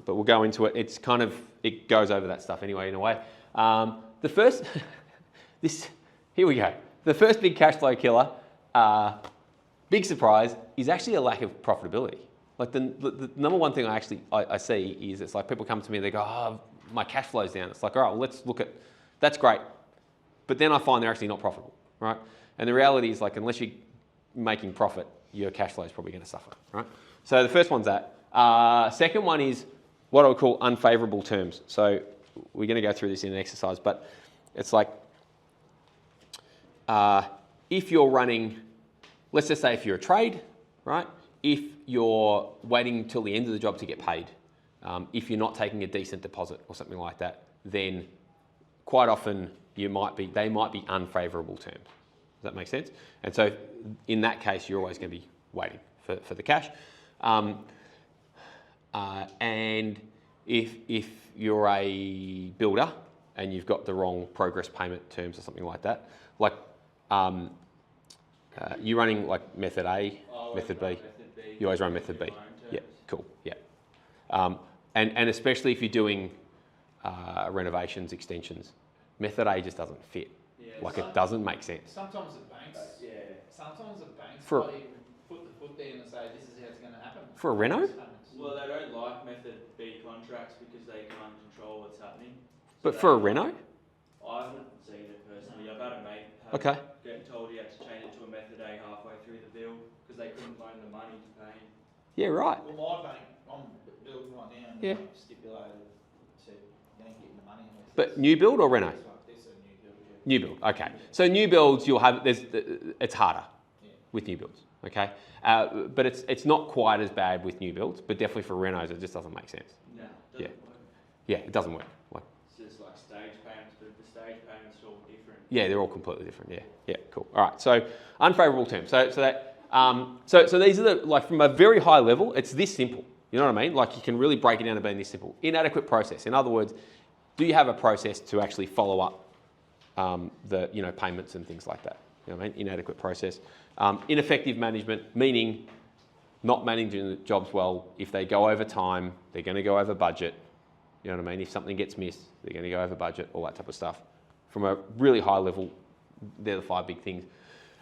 But we'll go into it. It's kind of, it goes over that stuff anyway, in a way. The first, here we go. The first big cash flow killer, big surprise, is actually a lack of profitability. Like the number one thing I see is it's like people come to me and they go, oh, my cash flow's down. It's like, all right, well, let's look at, that's great. But then I find they're actually not profitable, right? And the reality is like, unless you're making profit, your cash flow is probably going to suffer, right? So the first one's that. Second one is what I would call unfavorable terms. So we're going to go through this in an exercise, but it's like, if you're running, let's just say if you're a trade, right? If you're waiting till the end of the job to get paid, if you're not taking a decent deposit or something like that, then quite often they might be unfavourable terms. Does that make sense? And so in that case, you're always going to be waiting for the cash. And if you're a builder and you've got the wrong progress payment terms or something like that, like you're running like method A, method B. You always run method B. Yeah, cool. Yeah, and especially if you're doing renovations, extensions, method A just doesn't fit. Yeah, like it doesn't make sense. Sometimes the banks, sometimes the banks For- might even put the foot there and say this is how it's going to happen. For a reno? Well, they don't like method B contracts because they can't control what's happening. But for a reno? I haven't seen it personally. I've had a mate get told he had to change it to a method A halfway through the bill because they couldn't loan the money to pay him. Yeah, right. Well, my bank, I'm building right now, and Yeah. they've stipulated to you ain't getting the money unless But new build or reno? this is a new build. Yeah. New build, okay. So new builds, it's harder with new builds, okay? But it's not quite as bad with new builds, but definitely for renos, it just doesn't make sense. No, it doesn't work. Yeah, it doesn't work. Like, It's just like stage payments, but the stage payments are all different. yeah, they're all completely different. Yeah, cool. All right, so unfavourable terms. So these are the, like from a very high level, it's this simple. You know what I mean? Like you can really break it down to being this simple. Inadequate process. In other words, do you have a process to actually follow up the payments and things like that? You know what I mean? Inadequate process. Ineffective management, meaning not managing the jobs well. If they go over time, they're going to go over budget. You know what I mean? If something gets missed, they're going to go over budget, all that type of stuff. From a really high level, they're the 5 big things.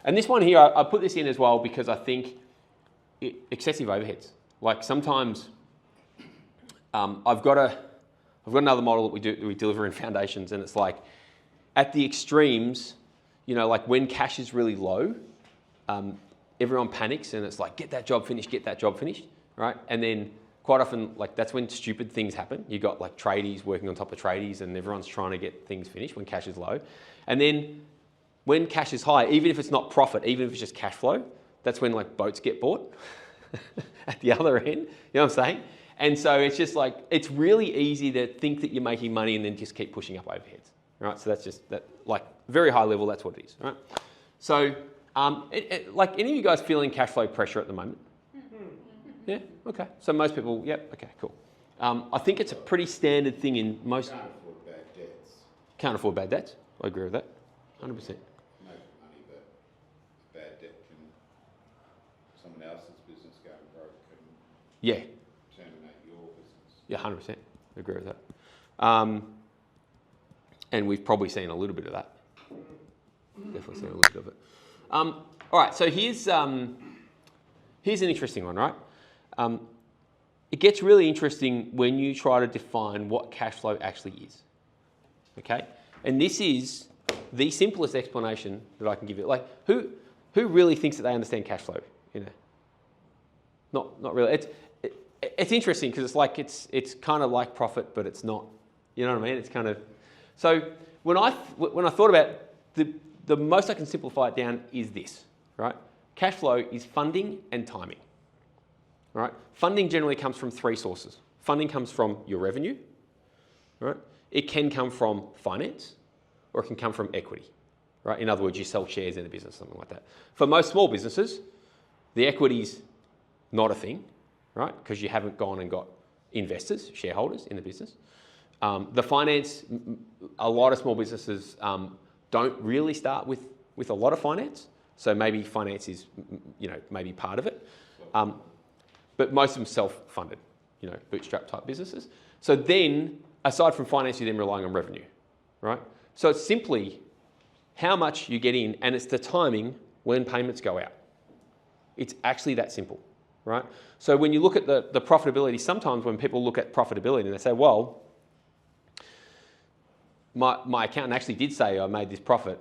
And this one here, I put this in as well because I think excessive overheads. Like sometimes I've got another model that we deliver in foundations, and it's like at the extremes, like when cash is really low, everyone panics and it's like, get that job finished, right? And then quite often, like that's when stupid things happen. You got like tradies working on top of tradies and everyone's trying to get things finished when cash is low. And then when cash is high, even if it's not profit, even if it's just cash flow, that's when like boats get bought at the other end. You know what I'm saying? And so it's just like, it's really easy to think that you're making money and then just keep pushing up overheads, right? So that's just that, like very high level, that's what it is, right? So like any of you guys feeling cash flow pressure at the moment? Yeah, okay. So most people, yep, okay, cool. I think it's a pretty standard thing in most... Can't afford bad debts. Can't afford bad debts. I agree with that, 100%. Make money, but bad debt can... Someone else's business going broke can Yeah, terminate your business. yeah, 100%. I agree with that. And we've probably seen a little bit of that. Definitely seen a little bit of it. All right, so here's an interesting one, right? It gets really interesting when you try to define what cash flow actually is. Okay, and this is the simplest explanation that I can give you. Like, who really thinks that they understand cash flow? You know, not really. It's interesting because it's like it's kind of like profit, but it's not. You know what I mean? It's kind of so when I thought about the most I can simplify it down is this, right? Cash flow is funding and timing. Right? Funding generally comes from three sources. Funding comes from your revenue, right? It can come from finance, or it can come from equity, right? In other words, you sell shares in a business, something like that. For most small businesses, the equity's not a thing, right? Because you haven't gone and got investors, shareholders in the business. The finance, a lot of small businesses don't really start with a lot of finance, so maybe finance is, maybe part of it. But most of them self-funded, bootstrap type businesses. So then, aside from finance, you're then relying on revenue, right? So it's simply how much you get in, and it's the timing when payments go out. It's actually that simple, right? So when you look at the profitability, sometimes when people look at profitability and they say, well, my accountant actually did say I made this profit,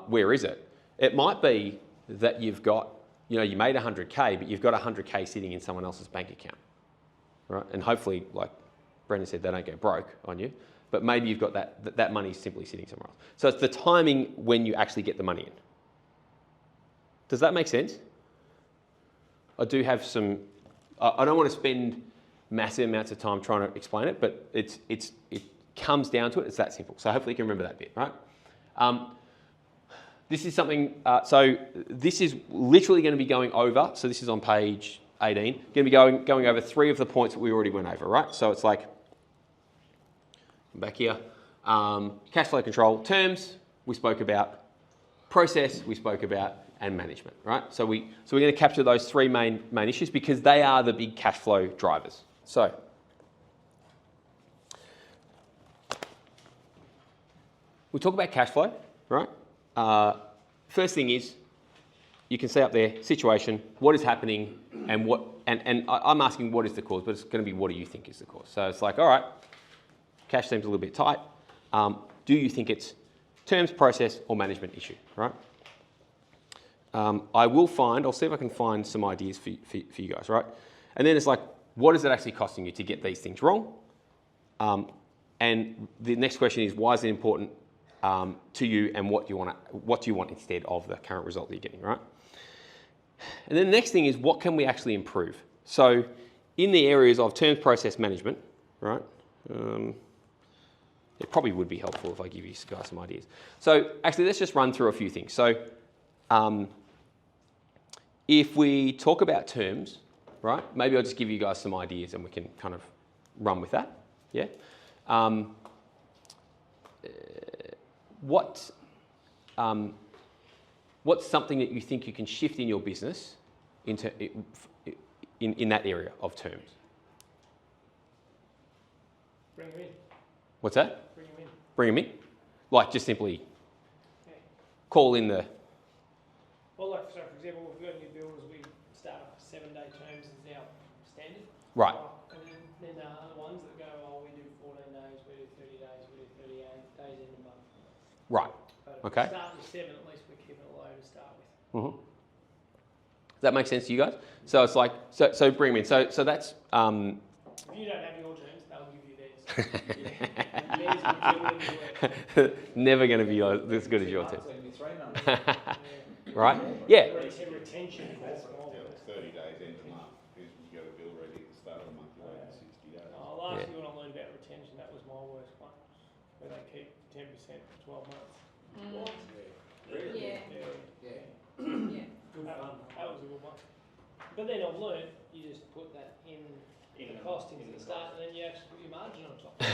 where is it? It might be that you've got you made 100K, but you've got 100K sitting in someone else's bank account, right? And hopefully, like Brendan said, they don't go broke on you, but maybe you've got that money simply sitting somewhere else. So it's the timing when you actually get the money in. Does that make sense? I do have some, I don't want to spend massive amounts of time trying to explain it, but it comes down to it, it's that simple. So hopefully you can remember that bit, right? This is something, so this is literally going to be going over, so this is on page 18, going to be going over three of the points that we already went over, right? So it's like, back here, cash flow control, terms, we spoke about, process, we spoke about, and management, right? So we're going to capture those three main issues because they are the big cash flow drivers. So, we talk about cash flow, right? First thing is, you can see up there, situation, what is happening, and I'm asking what is the cause, but it's going to be what do you think is the cause. So it's like, all right, cash seems a little bit tight. Do you think it's terms, process, or management issue, right? I'll see if I can find some ideas for you guys, right? And then it's like, what is it actually costing you to get these things wrong? And the next question is, why is it important to you, and what do you want instead of the current result that you're getting, right? And then the next thing is, what can we actually improve? So in the areas of terms, process, management, right? It probably would be helpful if I give you guys some ideas. So actually, let's just run through a few things. So if we talk about terms, right? Maybe I'll just give you guys some ideas and we can kind of run with that, yeah? What's something that you think you can shift in your business into in that area of terms? Bring them in. What's that? Bring them in. Bring them in? Like just simply Yeah. call in the... Well, like, so for example, we've got new builders, we start up 7-day terms is our standard. Right. And then there are other ones that go, we do 14 days, we do 30 days, we do 38 days in a month. Right. But if Okay. we start with 7, at least we're keeping it low to start with. Mm-hmm. Does that make sense to you guys? So it's like, so bring them in. So that's... If you don't have your terms, they'll give you theirs. Theirs will generally work. Never going to be as good as your team. Yeah. Right? Yeah. Retention, that's all. Yeah, it's 30 days end of month. You got a bill ready at the start of the month, you're waiting 60 days. Last year when I learned about retention, that was my worst one, where they keep 10% for 12 months. Yeah. Yeah. Yeah. Good fun. That was a good one. But then I've learned, you just put that in In the the- cost into in the the start, cost. and then you actually put your margin on top. So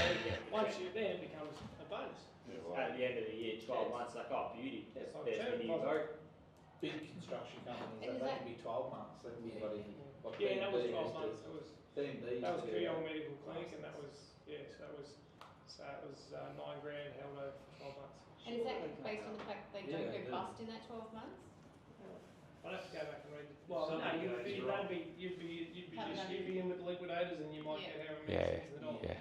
once you, then it becomes a bonus. Yeah, well, At the end of the year, 12 months, like, oh, beauty, there's, It's like there's term my new deposit. boat. Big construction companies, And is they that- can be 12 months, they can be bloody, like Yeah, that was B&B 12 used months. to- That was B&B that was used to do Kooyong that. Medical Clinic, and that was $9,000 held over for 12 months. And is that based on the fact that they Yeah, don't they go do. bust in that 12 months? I'd have to go back and read. Well, So, no, no, you'd be, you're that'd be, you'd be Haven't done in with liquidators, and you might Yeah. get however many Yeah, cents in the dollar. yeah.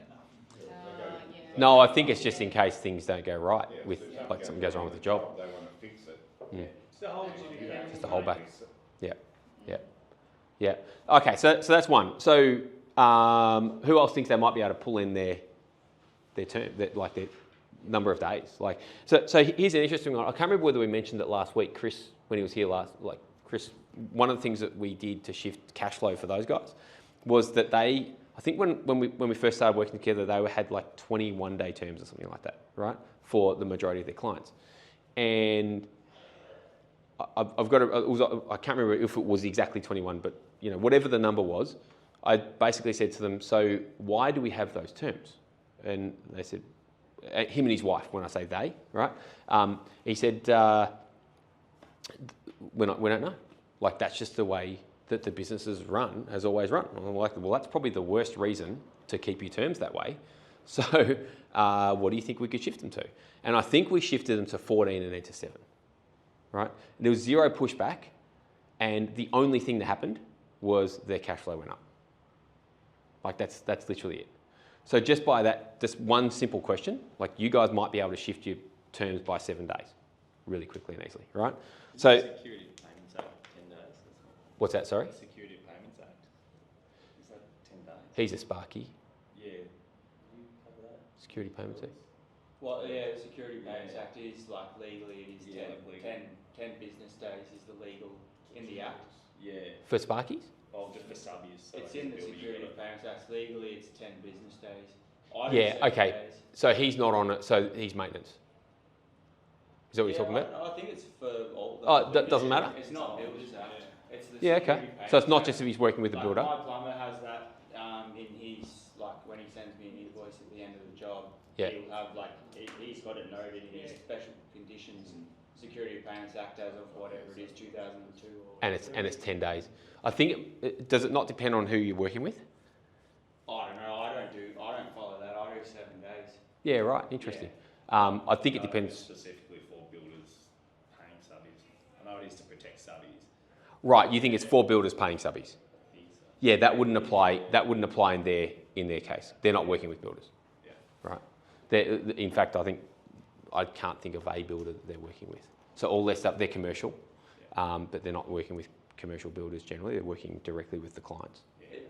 Yeah. No, I think it's just in case things don't go right yeah, with, so if like something goes wrong with the the job. They want to fix it. It's the whole Just the whole back. Fix it. Yeah. Okay, so that's one. So who else thinks they might be able to pull in their term, their number of days? Like, so here's an interesting one. I can't remember whether we mentioned it last week, Chris, when he was here last. Like Chris, one of the things that we did to shift cash flow for those guys was that they, I think when we first started working together, they had like 21-day terms or something like that, right, for the majority of their clients, and I've got I can't remember if it was exactly 21, but whatever the number was, I basically said to them, so why do we have those terms? And they said, him and his wife, when I say they, right? He said, we don't know. Like, that's just the way that the businesses has always run. And I'm like, well, that's probably the worst reason to keep your terms that way. So what do you think we could shift them to? And I think we shifted them to 14 and then to 7. Right? There was zero pushback, and the only thing that happened was their cash flow went up. Like that's literally it. So just by that, just one simple question, like you guys might be able to shift your terms by 7 days, really quickly and easily, right? So Security Payments Act, 10 days. what's that? Sorry, Security Payments Act. Is that 10 days? he's a Sparky. Yeah. You cover that? Security payments. Well, yeah, the Security Payments Act is like legally, it is Yeah, 10, like 10 business days is the legal in the act. Yeah. For Sparkies? Well, just for sub-use. So It's like in a the building, Security you gotta- Payments Act. Legally, it's 10 business days. I do Yeah, 7 okay. days. So he's not on it, so he's maintenance. Is that what you're talking about? I think it's for all. Oh, that doesn't matter? It's not Builders Act. It's the Yeah, okay. Security So it's not Payments just Act. if he's working with the Like, builder. my plumber has that in his, like, when he sends me an invoice at the end of the job, Yeah. he'll have, like, he's got it noted in his special conditions, Security Payments Act as of whatever it is, 2002 or And it's 10 days. I think does it not depend on who you're working with? I don't know, I don't follow that, I do 7 days. Yeah, right. Interesting. I think it No, depends. it's specifically for builders paying subbies. I know it is to protect subbies. Right, you think it's for builders paying subbies? I think so. Yeah, that wouldn't apply. That wouldn't apply in their case. They're not working with builders. Yeah. Right. In fact, I can't think of a builder that they're working with. So all their stuff, they're commercial, but they're not working with commercial builders generally. They're working directly with the clients.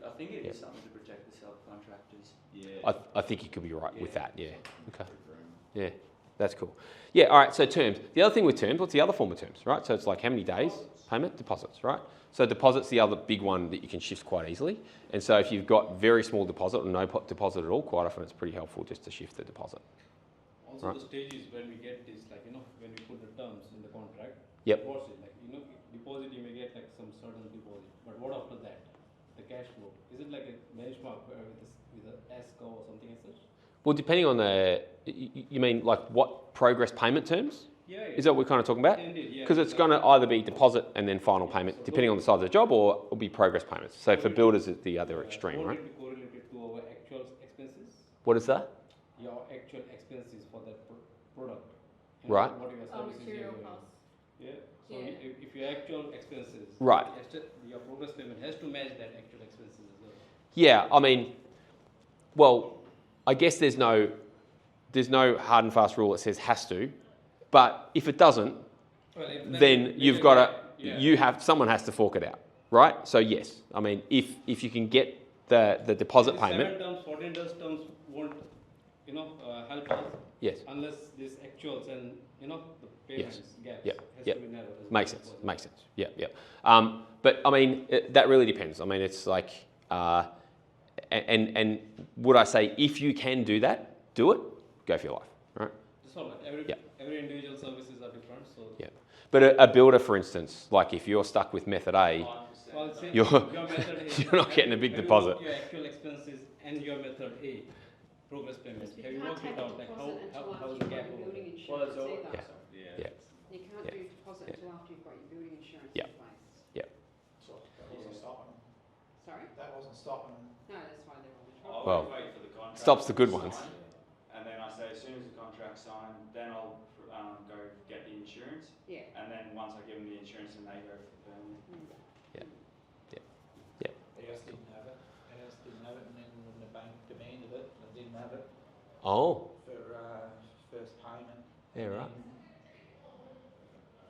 I think it is Yeah. something to protect the subcontractors. Yeah. I think you could be right with Yeah. that. Yeah. Okay. Big room. Yeah, that's cool. Yeah, all right, so terms. The other thing with terms, what's the other form of terms, right? So it's like how many days? Payment? Deposits, right? So deposit's the other big one that you can shift quite easily. And so if you've got very small deposit or no deposit at all, quite often it's pretty helpful just to shift the deposit. Also, Right. the stage is when we get this, like, when we put the terms in the contract. Yep. What's it, like, deposit you may get like some certain deposit, but what after that? The cash flow, is it like a benchmark with a S-curve or something as such? Well, depending on you mean like what progress payment terms? Yeah, yeah. Is that what we're kind of talking about? Indeed, yeah. Because it's going to either be deposit and then final payment, depending on the size of the job, or it'll be progress payments. So for builders, it's the other extreme, Won't right? it be correlated to our actual expenses? What is that? Your actual expenses for that product. Right. What your Oh, services material you're doing. costs. Yeah. So Yeah. if your actual expenses. Right. Your progress payment has to match that actual expenses as well. Yeah, I mean, well, I guess there's no hard and fast rule that says has to, but if it doesn't, Well, then you've got to, someone has to fork it out, right? So yes, I mean, if you can get the deposit payment, 7 terms, 14 terms won't, help us yes, unless this actuals and, the payments gaps Yep. has Yep. to be narrowed. as makes much as sense, possible. makes sense, yeah. But I mean, that really depends. I mean, it's like, and would I say if you can do that, do it, go for your life, right? That's all right. Every individual services are different, so. Yeah. But a builder, for instance, like if you're stuck with method A, I'll say You're- your method is. you're not getting a big have you deposit. worked your actual expenses and your method A, progress payments. You Have you can't worked take it a out? Like deposit until how after is you've the got gap? your building Well, insurance it's all, either. Yeah. Yeah. You can't Yeah. do deposit Yeah. until after you've got your building insurance Yeah. in place. So that wasn't stopping them. Sorry? That wasn't stopping them. No, that's why they're all in I trouble. Well, would wait for the contract. stops the to good be ones. signed, and then I say as soon as the contract's signed, then I'll go get the insurance, Yeah. and then once I give them the insurance, then they go for the permit. EOS didn't have it. EOS didn't have it, and then when the bank demanded it, they didn't have it Oh, for first payment. yeah, And right.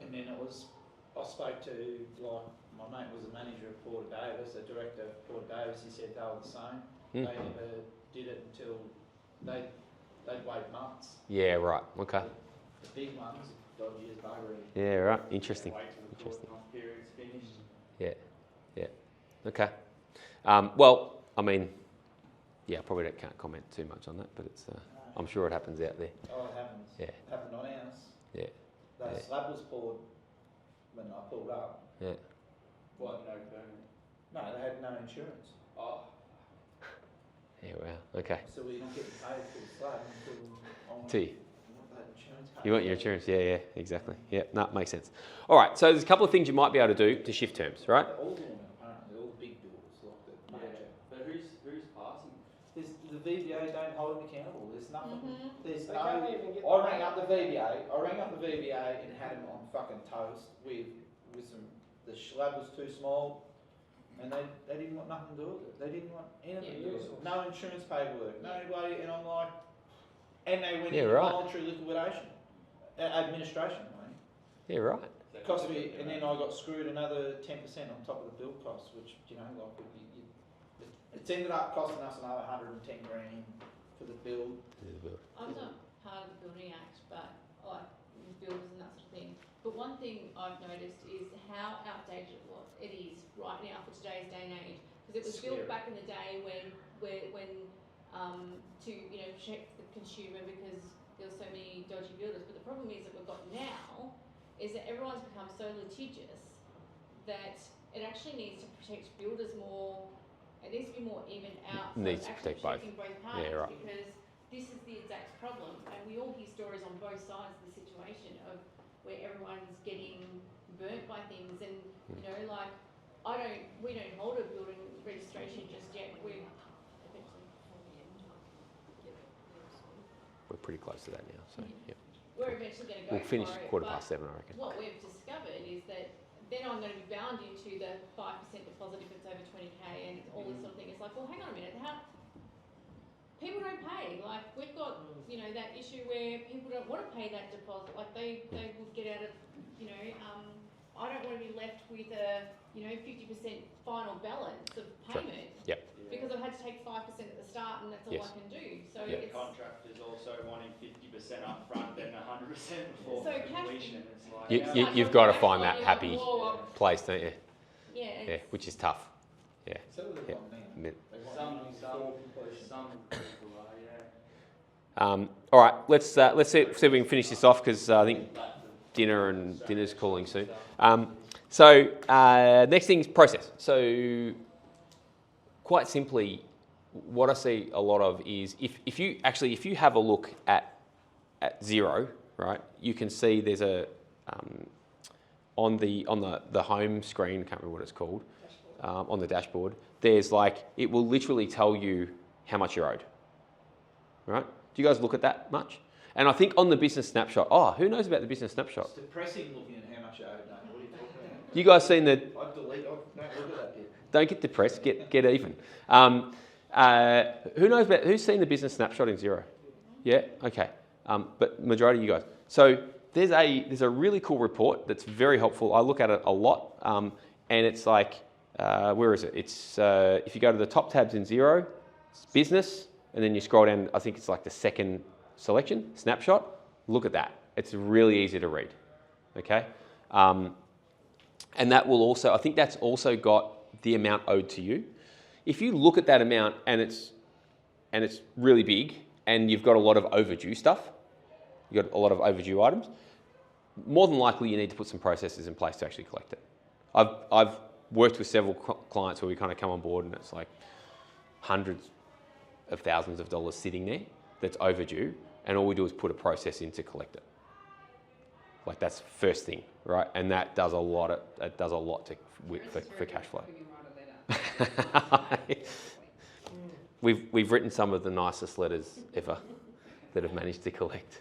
And then it was, I spoke to, like, my mate was the manager of Porter Davis, the director of Porter Davis, he said they were the same. Hmm. They never did it until they'd wait months. Yeah, right. Okay. The big ones, dodgy as buggery. Yeah, right. Interesting. Wait till the Interesting. 12-month period's finished. Okay. Well, I mean, yeah, I probably can't comment too much on that, but it's. I'm sure it happens out there. Oh, it happens. Yeah. It happened on ours. Yeah. The Yeah. slab was poured when I pulled up. Yeah. What, no permit? No, they had no insurance. Oh, Yeah. Wow. Okay. So we're not getting paid for the slab until I want T. that insurance. You want your insurance? Yeah. Yeah. Exactly. Yeah. No, makes sense. All right. So there's a couple of things you might be able to do to shift terms, right? They're all doing it apparently, all the big builders, like the major. but who's passing? There's, the VBA don't hold them accountable, there's nothing, Mhm. there's They no, can't even get I rang up the VBA and had them on fucking toast with some, the slab was too small, and they didn't want nothing to do with it, they didn't want anything to do with it, no insurance paperwork, nobody, and I'm like, and they went Yeah, into right. voluntary liquidation, administration, I mean. Yeah. Right. Cost me, and then I got screwed another 10% on top of the build cost, which, you know, like, it's ended up costing us another 110 grand for the build. I'm not part of the Building Act, but like builders and that sort of thing. But one thing I've noticed is how outdated it is right now for today's day and age. Because it was built Scary. back in the day when to protect the consumer because there were so many dodgy builders. But the problem is that we've got now is that everyone's become so litigious that it actually needs to protect builders more. It needs to be more even out. So Needs it's to actually protect both. protecting both parties. Yeah, right. Because this is the exact problem, and we all hear stories on both sides of the situation of where everyone's getting burnt by things, and like we don't hold a building registration just yet. We're pretty close to that now. So yeah. We're eventually going to go. We'll finish for it, 7:15, I reckon. What we've discovered is that then I'm going to be bound into the 5% deposit if it's over 20k and all this sort of thing. It's like, well, hang on a minute, people don't pay. Like we've got, that issue where people don't want to pay that deposit. Like they would get out of, I don't want to be left with a, 50% final balance of Sure. payment. Yep. Because I've had to take 5% at the start and that's all Yes. I can do. So Yep. it's Contractors also wanting 50% up front, then 100% before So cash- completion. It's like, You've got to find that You're like, happy whoa, place, don't you? yeah, Yeah, it's- which is tough. Yeah. So what they Yeah. want now. Mid- They want Some- money some- before completion. some people are, yeah. All right, let's see if we can finish this off because I think dinner's calling soon. Next thing is process. So quite simply, what I see a lot of is if you have a look at Xero, right, you can see there's a on the home screen, can't remember what it's called, on the dashboard. There's it will literally tell you how much you're owed. Right? Do you guys look at that much? And I think on the business snapshot, who knows about the business snapshot? It's depressing looking at how much you owe, mate. What are you talking about? You guys seen the? I don't look at that bit. Don't get depressed. Get even. Who's seen the business snapshot in Xero? Yeah. Okay. But majority of you guys. So there's a really cool report that's very helpful. I look at it a lot, and it's where is it? It's if you go to the top tabs in Xero, it's business, and then you scroll down. I think it's the second selection, snapshot. Look at that. It's really easy to read. Okay. And that will also, I think that's also got the amount owed to you. If you look at that amount and it's really big and you've got a lot of overdue stuff, you've got a lot of overdue items, more than likely you need to put some processes in place to actually collect it. I've worked with several clients where we kind of come on board and it's like hundreds of thousands of dollars sitting there that's overdue, and all we do is put a process in to collect it. Like that's first thing, right? And that does a lot for cash flow. We've written some of the nicest letters ever that have managed to collect.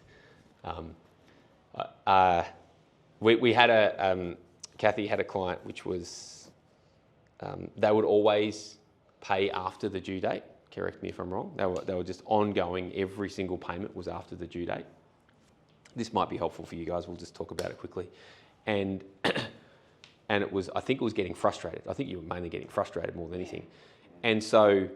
We had Kathy had a client which was, they would always pay after the due date. Correct me if I'm wrong. They were just ongoing. Every single payment was after the due date. This might be helpful for you guys. We'll just talk about it quickly. And it was, I think it was getting frustrated. I think you were mainly getting frustrated more than anything. And so,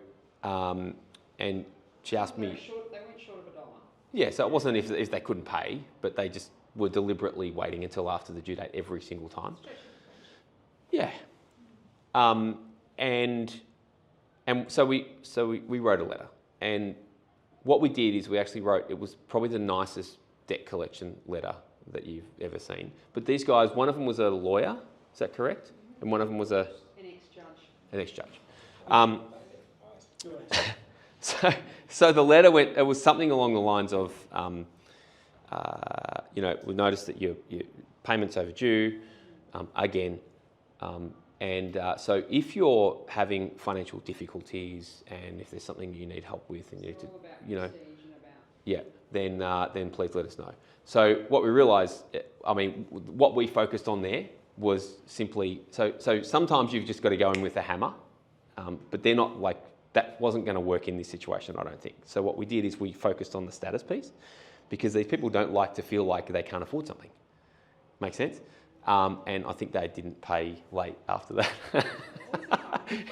and she asked me. They weren't short of $1. Yeah, so it wasn't if they couldn't pay, but they just were deliberately waiting until after the due date every single time. Yeah. And so we wrote a letter. And what we did is we actually wrote, it was probably the nicest debt collection letter that you've ever seen. But these guys, one of them was a lawyer, is that correct? And one of them was an ex-judge. So the letter went, it was something along the lines of, we noticed that your payment's overdue, again. So if you're having financial difficulties and if there's something you need help with and you need to, then please let us know. So what we realised, what we focused on there was simply, so sometimes you've just got to go in with a hammer, but they're not like, that wasn't going to work in this situation, I don't think. So what we did is we focused on the status piece because these people don't like to feel like they can't afford something. Make sense? And I think they didn't pay late after that.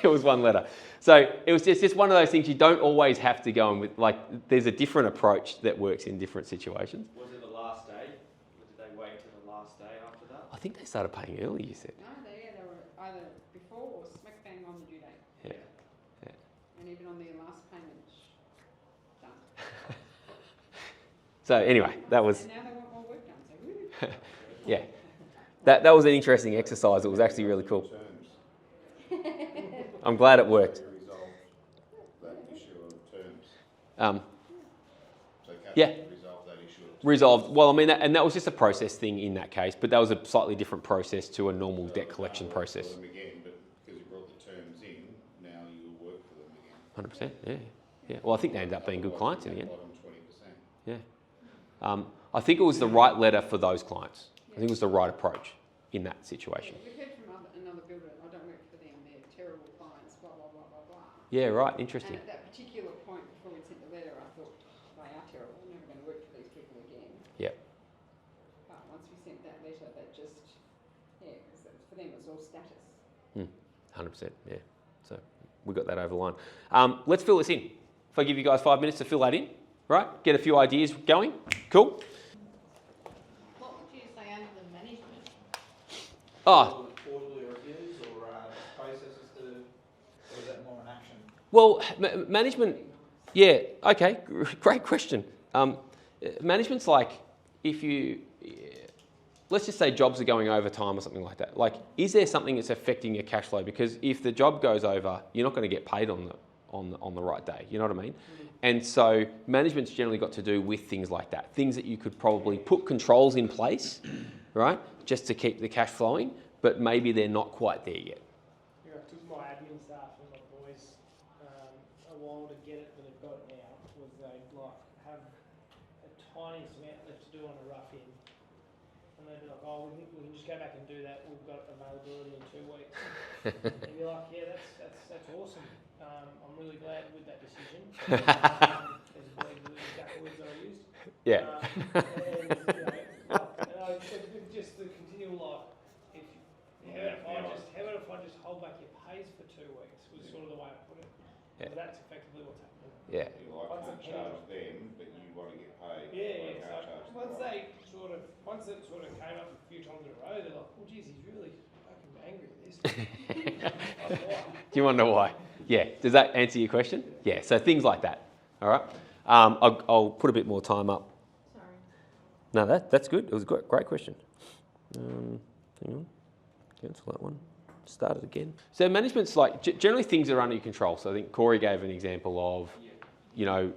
It was one letter. So it was just one of those things you don't always have to go in with, like, there's a different approach that works in different situations. Was it the last day? Or did they wait till the last day after that? I think they started paying early, you said. No, they were either before or smack bang on the due date. Yeah. And even on their last payment, done. So anyway, that was... And now they want more work done, so woo. Yeah. That was an interesting exercise. It was actually really cool. I'm glad it worked. That issue of terms. Yeah. Resolve that issue of terms. Resolved. Well, and that was just a process thing in that case, but that was a slightly different process to a normal debt collection process. Them again, but because you brought the terms in, now you'll work for them again. 100%. Yeah. Well, I think they ended up being good clients in the end. Bottom 20%. Yeah. I think it was the right letter for those clients. I think it was the right approach in that situation. We've heard from another builder, I don't work for them, they're terrible clients, blah, blah, blah, blah, blah. Yeah, right. Interesting. And at that particular point, before we sent the letter, I thought, they are terrible, I'm never going to work for these people again. Yeah. But once we sent that letter, that just, because for them it was all status. 100%. Yeah. So we got that over the line. Let's fill this in. If I give you guys 5 minutes to fill that in, right? Get a few ideas going. Cool. What would you say under the management? Oh, Quarterly reviews or processes or is that more an action? well, management, yeah, okay, great question. Management's like, if you, let's just say jobs are going over time or something like that. Like, is there something that's affecting your cash flow? Because if the job goes over, you're not going to get paid on the right day, you know what I mean? And so management's generally got to do with things like that, things that you could probably put controls in place, right, just to keep the cash flowing, but maybe they're not quite there yet. Yeah, it took my admin staff and my boys a while to get it, but they've got it now. Was they have a tiny amount left to do on a rough end, and they'd be like, "Oh, we can just go back and do that. We've got availability in 2 weeks." And you're like, "Yeah, that's awesome. I'm really glad with that decision." As the exact words that I used. Yeah. Just the continual how about if I just hold back your pays for 2 weeks was sort of the way I put it. Yeah. So that's effectively what's happening. Yeah. You can't charge them, but you want to get paid. Yeah. Can't charge Once them. once it sort of came up a few times in a row, they're like, "Oh, geez, he's really fucking angry at this." Do you want to know why? Yeah. Does that answer your question? Yeah. So things like that. All right. I'll put a bit more time up. Sorry. No, that's good. It was a great question. Hang on. Cancel that one. Start it again. So management's like, generally things are under your control. So I think Corey gave an example of, you know,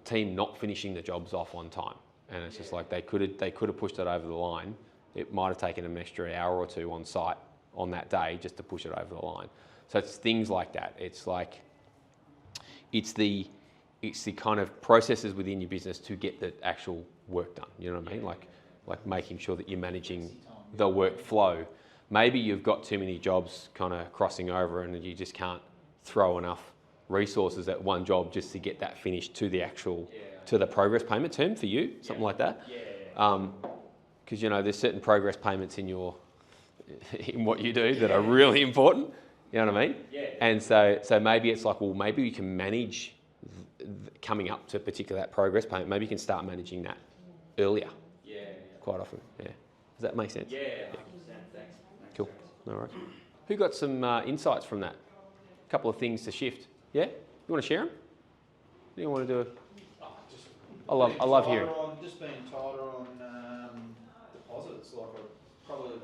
team not finishing the jobs off on time. And it's just like they could have pushed it over the line. It might have taken them an extra hour or two on site on that day just to push it over the line. So it's things like that. It's like, it's the kind of processes within your business to get the actual work done. You know what I mean? Like making sure that you're managing the workflow. Maybe you've got too many jobs kind of crossing over and you just can't throw enough resources at one job just to get that finished to the actual, to the progress payment term for you, something like that. Because, you know, there's certain progress payments in what you do that are really important. You know what I mean? And so maybe it's like, well, maybe we can manage coming up to that progress payment. Maybe you can start managing that earlier. Quite often. Yeah. Does that make sense? Yeah, 100%. Thanks. Cool. All right. Who got some insights from that? A couple of things to shift. Yeah? You want to share them? Do you want to do it? I love hearing. Just being tighter on deposits. Like I've probably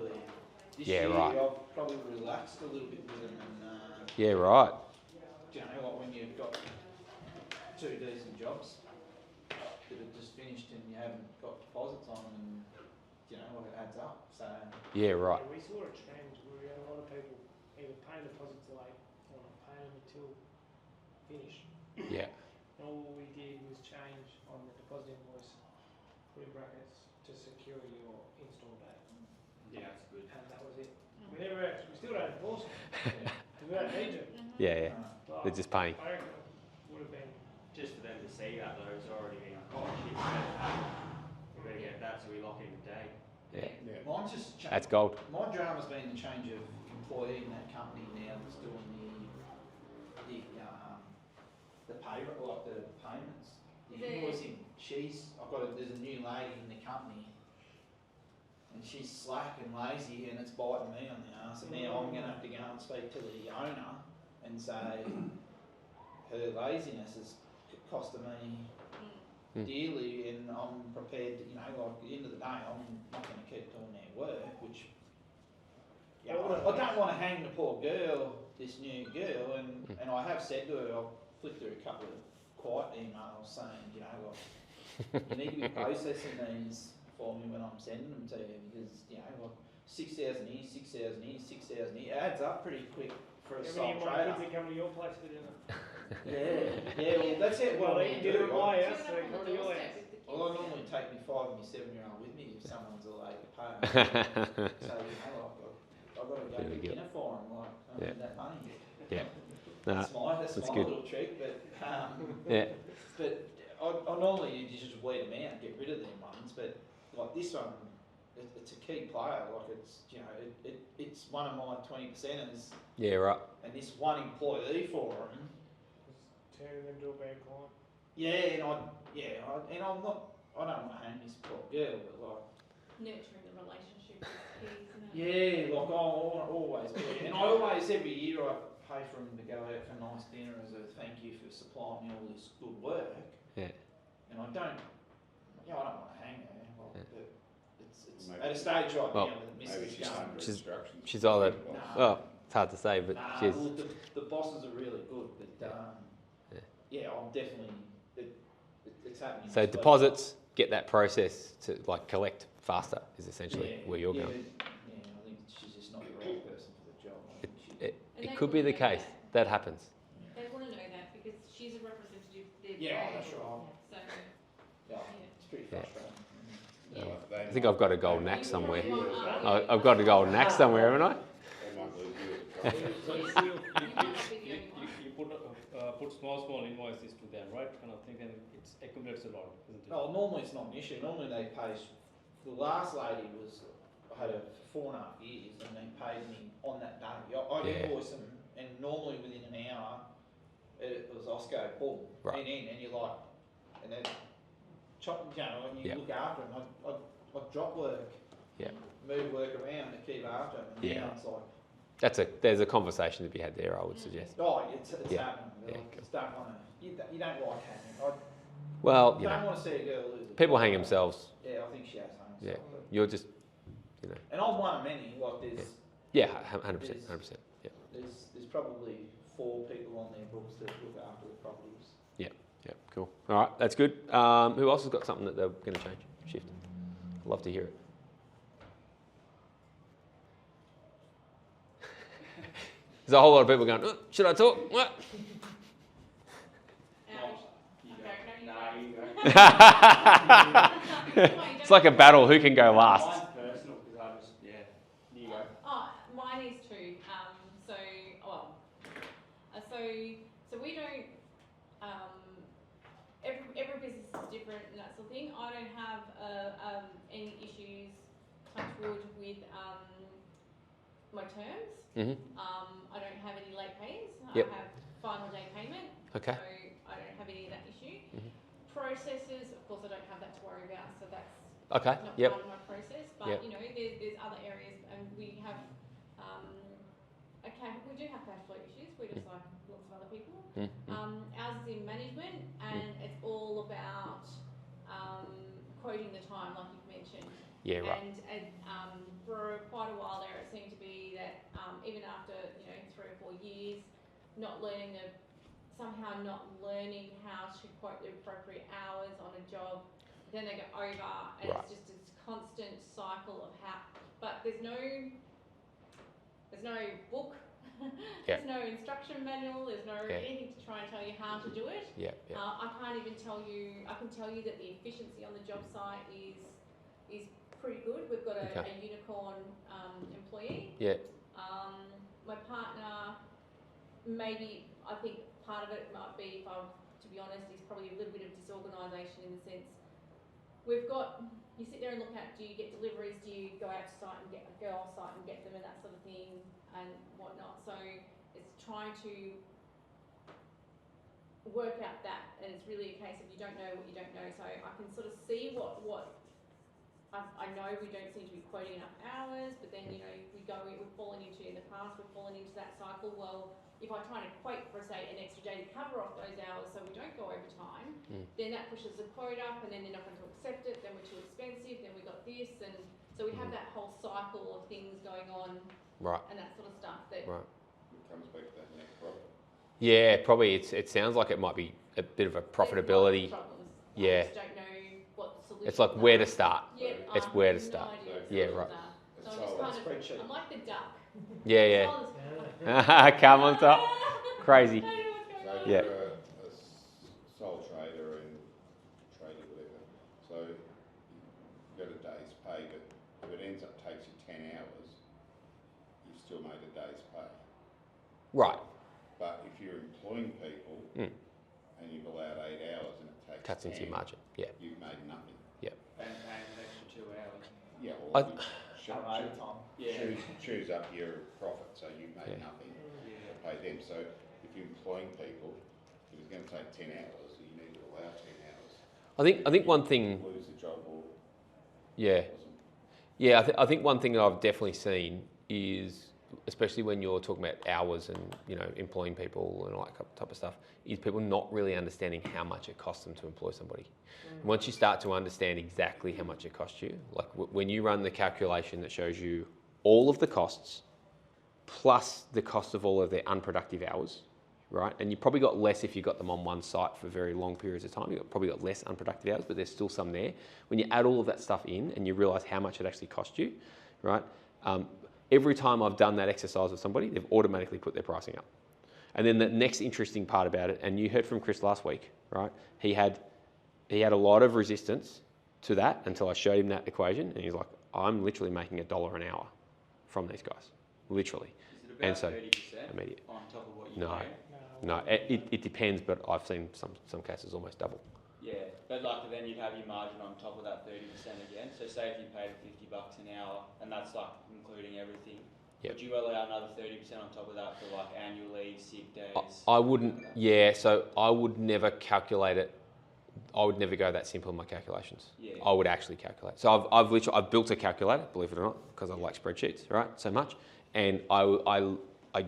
this Yeah, year right. I've probably relaxed a little bit with them, and Yeah, right. you know, like when you've got 2 decent jobs that have just finished and you haven't got deposits on them, and you know, like it adds up. So Yeah, right. Yeah, we saw a trend where we had a lot of people either paying deposits late or not paying them until finished. Yeah. And all we did was change on the deposit invoice, put in brackets to secure your install date. Yeah, that's good. And that was it. We still don't enforce it. We don't need to. Yeah. But They're just paying. I reckon it would have been. Just for them to see that though, it's already been, oh shit, we better get that so we lock in the date. Yeah. mine's just That's gold. My drama's been the change of employee in that company now that's doing the pay, like the payments, the invoicing. There's a new lady in the company, and she's slack and lazy, and it's biting me on the arse. And now I'm going to have to go and speak to the owner and say her laziness is costing me dearly, and I'm prepared to, you know, like at the end of the day, I'm not going to keep doing their work, which, you know, I don't want to hang the poor girl, this new girl, and I have said to her, I've flicked her a couple of quiet emails saying, you know, like, you need to be processing these for me when I'm sending them to you, because, you know, like 6,000 here, 6,000 here, 6,000 here, it adds up pretty quick for a sole trader. Kids that come to your place for dinner. Yeah, well, that's it. Well, What you I did it at my do. house, so they come to your house. Well, I normally take my 5 and my 7-year-old with me if someone's a late payer. So, you know, like, I've got to go There we get go. dinner for them, like, I need that money. Yeah. Nah, That's my that's good. good. Little trick, but, Yeah. but I normally you just weed them out, get rid of them ones, but like this one, it's a key player, like it's, you know, it's one of my 20%ers, Yeah, right. and this one employee for them. Turning them to a bad client. Yeah, and I'm not. I don't want to hang this poor girl, but like Nurturing the relationship is key, isn't it? yeah, like I always do, and I always every year I pay for them to go out for a nice dinner as a thank you for supplying me all this good work. Yeah. And I don't want to hang her. Like, Yeah. but it's Maybe- at a stage right Well, now with the Maybe missus she's going. under She's- instructions. She's either, Nah. well, it's hard to say, but she's, Well, the bosses are really good, but I'm definitely it's happening. so this week. deposits, get that process to like collect faster is essentially where you're going. Yeah, I think she's just not the right person for the job. I think she- It And they could be the wanna know case. that. That happens. They want to know that because she's a representative of their Yeah, brand. that's right. So, yeah, it's pretty Yeah. frustrating. I think I've got a golden axe somewhere. I've got a golden axe somewhere, haven't I? They might lose you at the So trouble. you, you might not be the only one. you put small invoices to them, right? Kind of thing, and it accumulates a lot, isn't it? Oh, normally it's not an issue. Normally they pay. The last lady I had her for 4.5 years, and they paid me on that day. I'd Yeah. invoice them, and normally within an hour, it was Oscar, boom, Right. and you're like, and then chop, you know, and you Yeah. look after them. I'd drop work, Yeah. move work around to keep after them. And Yeah. now it's like, There's a conversation to be had there, I would suggest. oh, it's Yeah. happening. Yeah, Like, just don't want to. You don't like hanging. Well, I you don't know, want to see a girl lose. a people job. hang themselves. Yeah, I think she has hung Yeah. herself. but- You're just, And I'm one of many. Like there's Yeah, 100%, 100%. Yeah, There's probably 4 people on their books that look after the properties. yeah, cool. All right, that's good. Who else has got something that they're going to change, shift? I'd love to hear it. There's a whole lot of people going, oh, should I talk? What? It's like a battle, who can go last? Mine's personal because I just, you go. Mine is too. So we don't. Every business is different and that sort of thing. I don't have any issues, touch wood, with my terms. Mm-hmm. I don't have any late pays. Yep. I have final day payment. Okay. So I don't have any of that issue. Mm-hmm. Processes, of course, I don't have that to worry about. So that's Okay. not Yep. part of my process. But Yep. you know, there's other areas, and we have we do have cash flow issues. We're just like lots of other people. Mm-hmm. Ours is in management, and it's all about quoting the time, like you've mentioned. Yeah, right. And for quite a while there, it seemed to be that even after 3 or 4 years, not learning how to quote the appropriate hours on a job, then they go over, and Right. it's just this constant cycle of how. But there's no book. There's no instruction manual. There's no anything to try and tell you how to do it. Yeah. I can't even tell you. I can tell you that the efficiency on the job site is pretty good. We've got a unicorn employee. Yeah. My partner, maybe I think part of it might be, if I'm to be honest, is probably a little bit of disorganisation in the sense you sit there and look at, do you get deliveries, do you go out to site and go off site and get them and that sort of thing and whatnot. So it's trying to work out that, and it's really a case of you don't know what you don't know. So I can sort of see what I know we don't seem to be quoting enough hours, but then we've fallen into, in the past we've fallen into that cycle. Well, if I try to quote for say an extra day to cover off those hours so we don't go overtime, then that pushes the quote up, and then they're not going to accept it, then we're too expensive, then we got this, and so we have that whole cycle of things going on, right, and that sort of stuff that right. It comes back to that net profit. Yeah, probably. It sounds like it might be a bit of a profitability. I just don't know what the solution. It's like where to start. Yeah, It's where to start. No idea what Yeah, the right. solutions are. So I'm just Spreadsheet. I'm like the duck. Yeah. Solid- Come on top. Crazy. I don't know what's going So on. if Yeah. you're a sole trader and trader whatever, so you've got a day's pay, but if it ends up takes you 10 hours, you've still made a day's pay. Right. But if you're employing people and you've allowed 8 hours and it takes Cuts into 10, your margin. Yeah. you've made nothing. And paying an extra 2 hours. Yeah, I- or choose up your profit, so you've made nothing to pay them. So if you're employing people, if it's going to take 10 hours, you need to allow 10 hours. I think one thing. Lose the job or Yeah. Yeah. I think one thing that I've definitely seen is, especially when you're talking about hours and employing people and all that type of stuff, is people not really understanding how much it costs them to employ somebody. Once you start to understand exactly how much it costs you, like when you run the calculation that shows you all of the costs plus the cost of all of their unproductive hours, right? And you probably got less if you got them on one site for very long periods of time. You've probably got less unproductive hours, but there's still some there. When you add all of that stuff in and you realise how much it actually cost you, right? Every time I've done that exercise with somebody, they've automatically put their pricing up. And then the next interesting part about it, and you heard from Chris last week, right? He had a lot of resistance to that until I showed him that equation, and he's like, I'm literally making $1 an hour from these guys, literally. Is it And about so 30% immediate. on top of what you No. pay? No, it depends, but I've seen some cases almost double. Yeah, but like then you'd have your margin on top of that 30% again. So say if you paid $50 an hour, and that's like including everything, Yep. would you allow another 30% on top of that for like annual leave, sick days? I wouldn't, so I would never calculate it. I would never go that simple in my calculations. Yeah. I would actually calculate. So I've built a calculator, believe it or not, because I like spreadsheets, right, so much. And I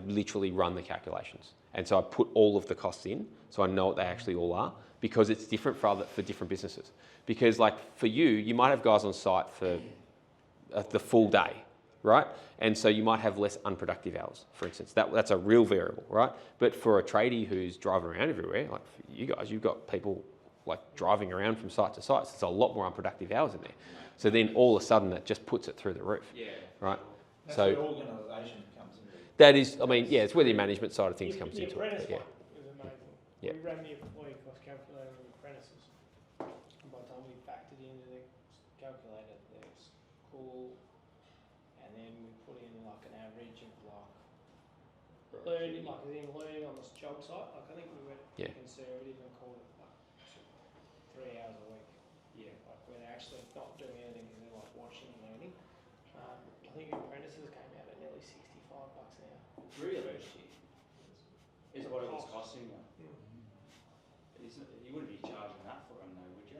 literally run the calculations. And so I put all of the costs in, so I know what they actually all are, because it's different for different businesses. Because like for you might have guys on site for the full day, right? And so you might have less unproductive hours, for instance. That's a real variable, right? But for a tradie who's driving around everywhere, like for you guys, you've got people like driving around from site to site. So there's a lot more unproductive hours in there. So then all of a sudden that just puts it through the roof, right? That's So where organisation comes in. that is, I mean, yeah, it's where the management side of things comes the into apprentice it. But yeah. one was amazing. Yeah. We ran the employee cost calculator of apprentices. And by the time we factored into the calculator, the school, and then we put in like an average of like learning, like learning on this job site. Like I think we went conservative and called it like 3 hours a week. Yeah, like when they're actually not doing anything because they're like watching and learning. I think apprentices came out at nearly $65 an hour. Really? Is what it was costing you? You wouldn't be charging that for them though, would you?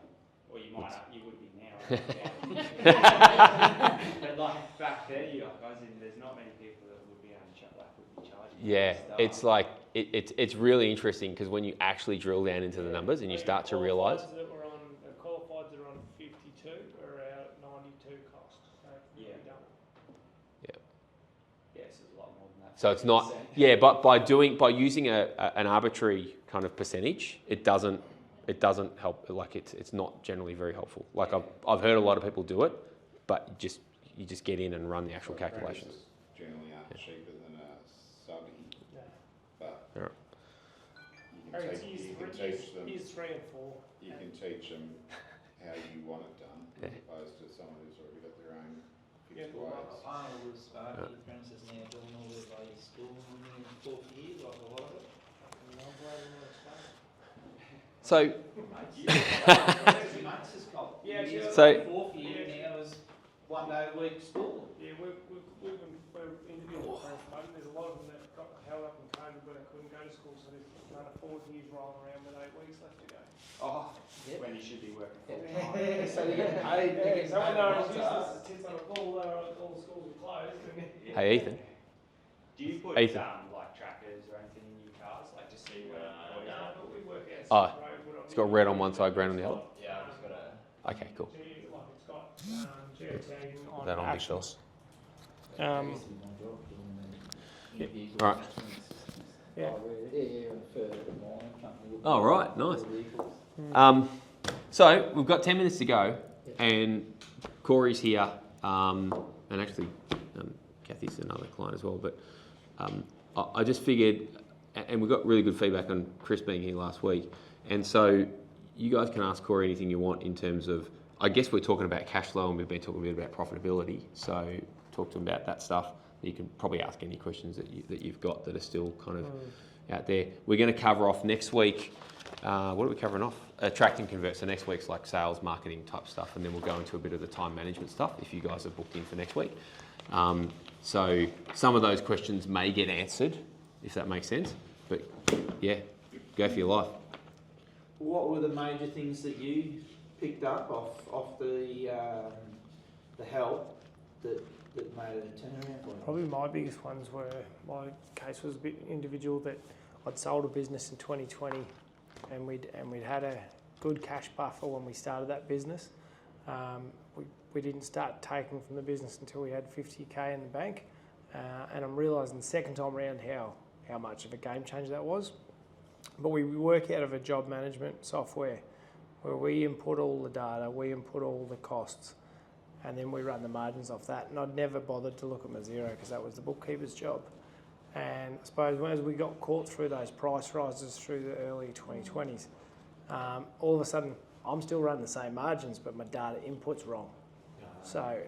Or you might, you would be now. But like back then, there's not many people that would be able to be charging. Yeah, it's like, it's really interesting because when you actually drill down into the numbers and you start to realise. Qualified that are on 52 are out at 92 cost. So Yeah. double. Yes, it's a lot more than that. So it's not, yeah, but by using an arbitrary kind of percentage, it doesn't help. Like it's not generally very helpful. Like I've heard a lot of people do it, but you just get in and run the actual calculations. Generally aren't cheaper than a subby, but you can teach them. Years 3 and 4. You can teach them how you want it done, as opposed to someone who's already got their own fixed ways. I was the apprentices now doing all their bloody school in 4 years, like a lot of it. So, So 4th year now is 1 day a week school. Yeah, we're individual parents. There's a lot of them that got held up in COVID where they couldn't go to school, so there's another 4 years rolling around with 8 weeks left to go. Oh, when you should be working full time. Yeah, so they get paid. So when they were useless as tits on a pole, all the schools were closed. hey Ethan. Do you put like trackers or anything in your cars, like to see where? No, but we work out. Oh, it's got red on one side, green on the other. Yeah, I've just got a. Okay, cool. Like it's got geotagging on That on axles. All right. Yeah. Oh, right, nice. So we've got 10 minutes to go, and Corey's here, and actually Kathy's another client as well. But I just figured, and we got really good feedback on Chris being here last week, and so you guys can ask Corey anything you want in terms of. I guess we're talking about cash flow, and we've been talking a bit about profitability. So talk to him about that stuff. You can probably ask any questions that you've got that are still kind of out there. We're going to cover off next week. What are we covering off? Attract and convert. So next week's like sales, marketing type stuff, and then we'll go into a bit of the time management stuff if you guys are booked in for next week. So some of those questions may get answered, if that makes sense. But yeah, go for your life. What were the major things that you picked up off the help that made a turnaround for you? Probably my biggest ones were, my case was a bit individual, that I'd sold a business in 2020 and we'd had a good cash buffer when we started that business. We didn't start taking from the business until we had 50k in the bank, and I'm realising the second time around how much of a game changer that was. But we work out of a job management software where we input all the data, we input all the costs, and then we run the margins off that. And I'd never bothered to look at my zero because that was the bookkeeper's job. And I suppose as we got caught through those price rises through the early 2020s, all of a sudden I'm still running the same margins, but my data input's wrong. So,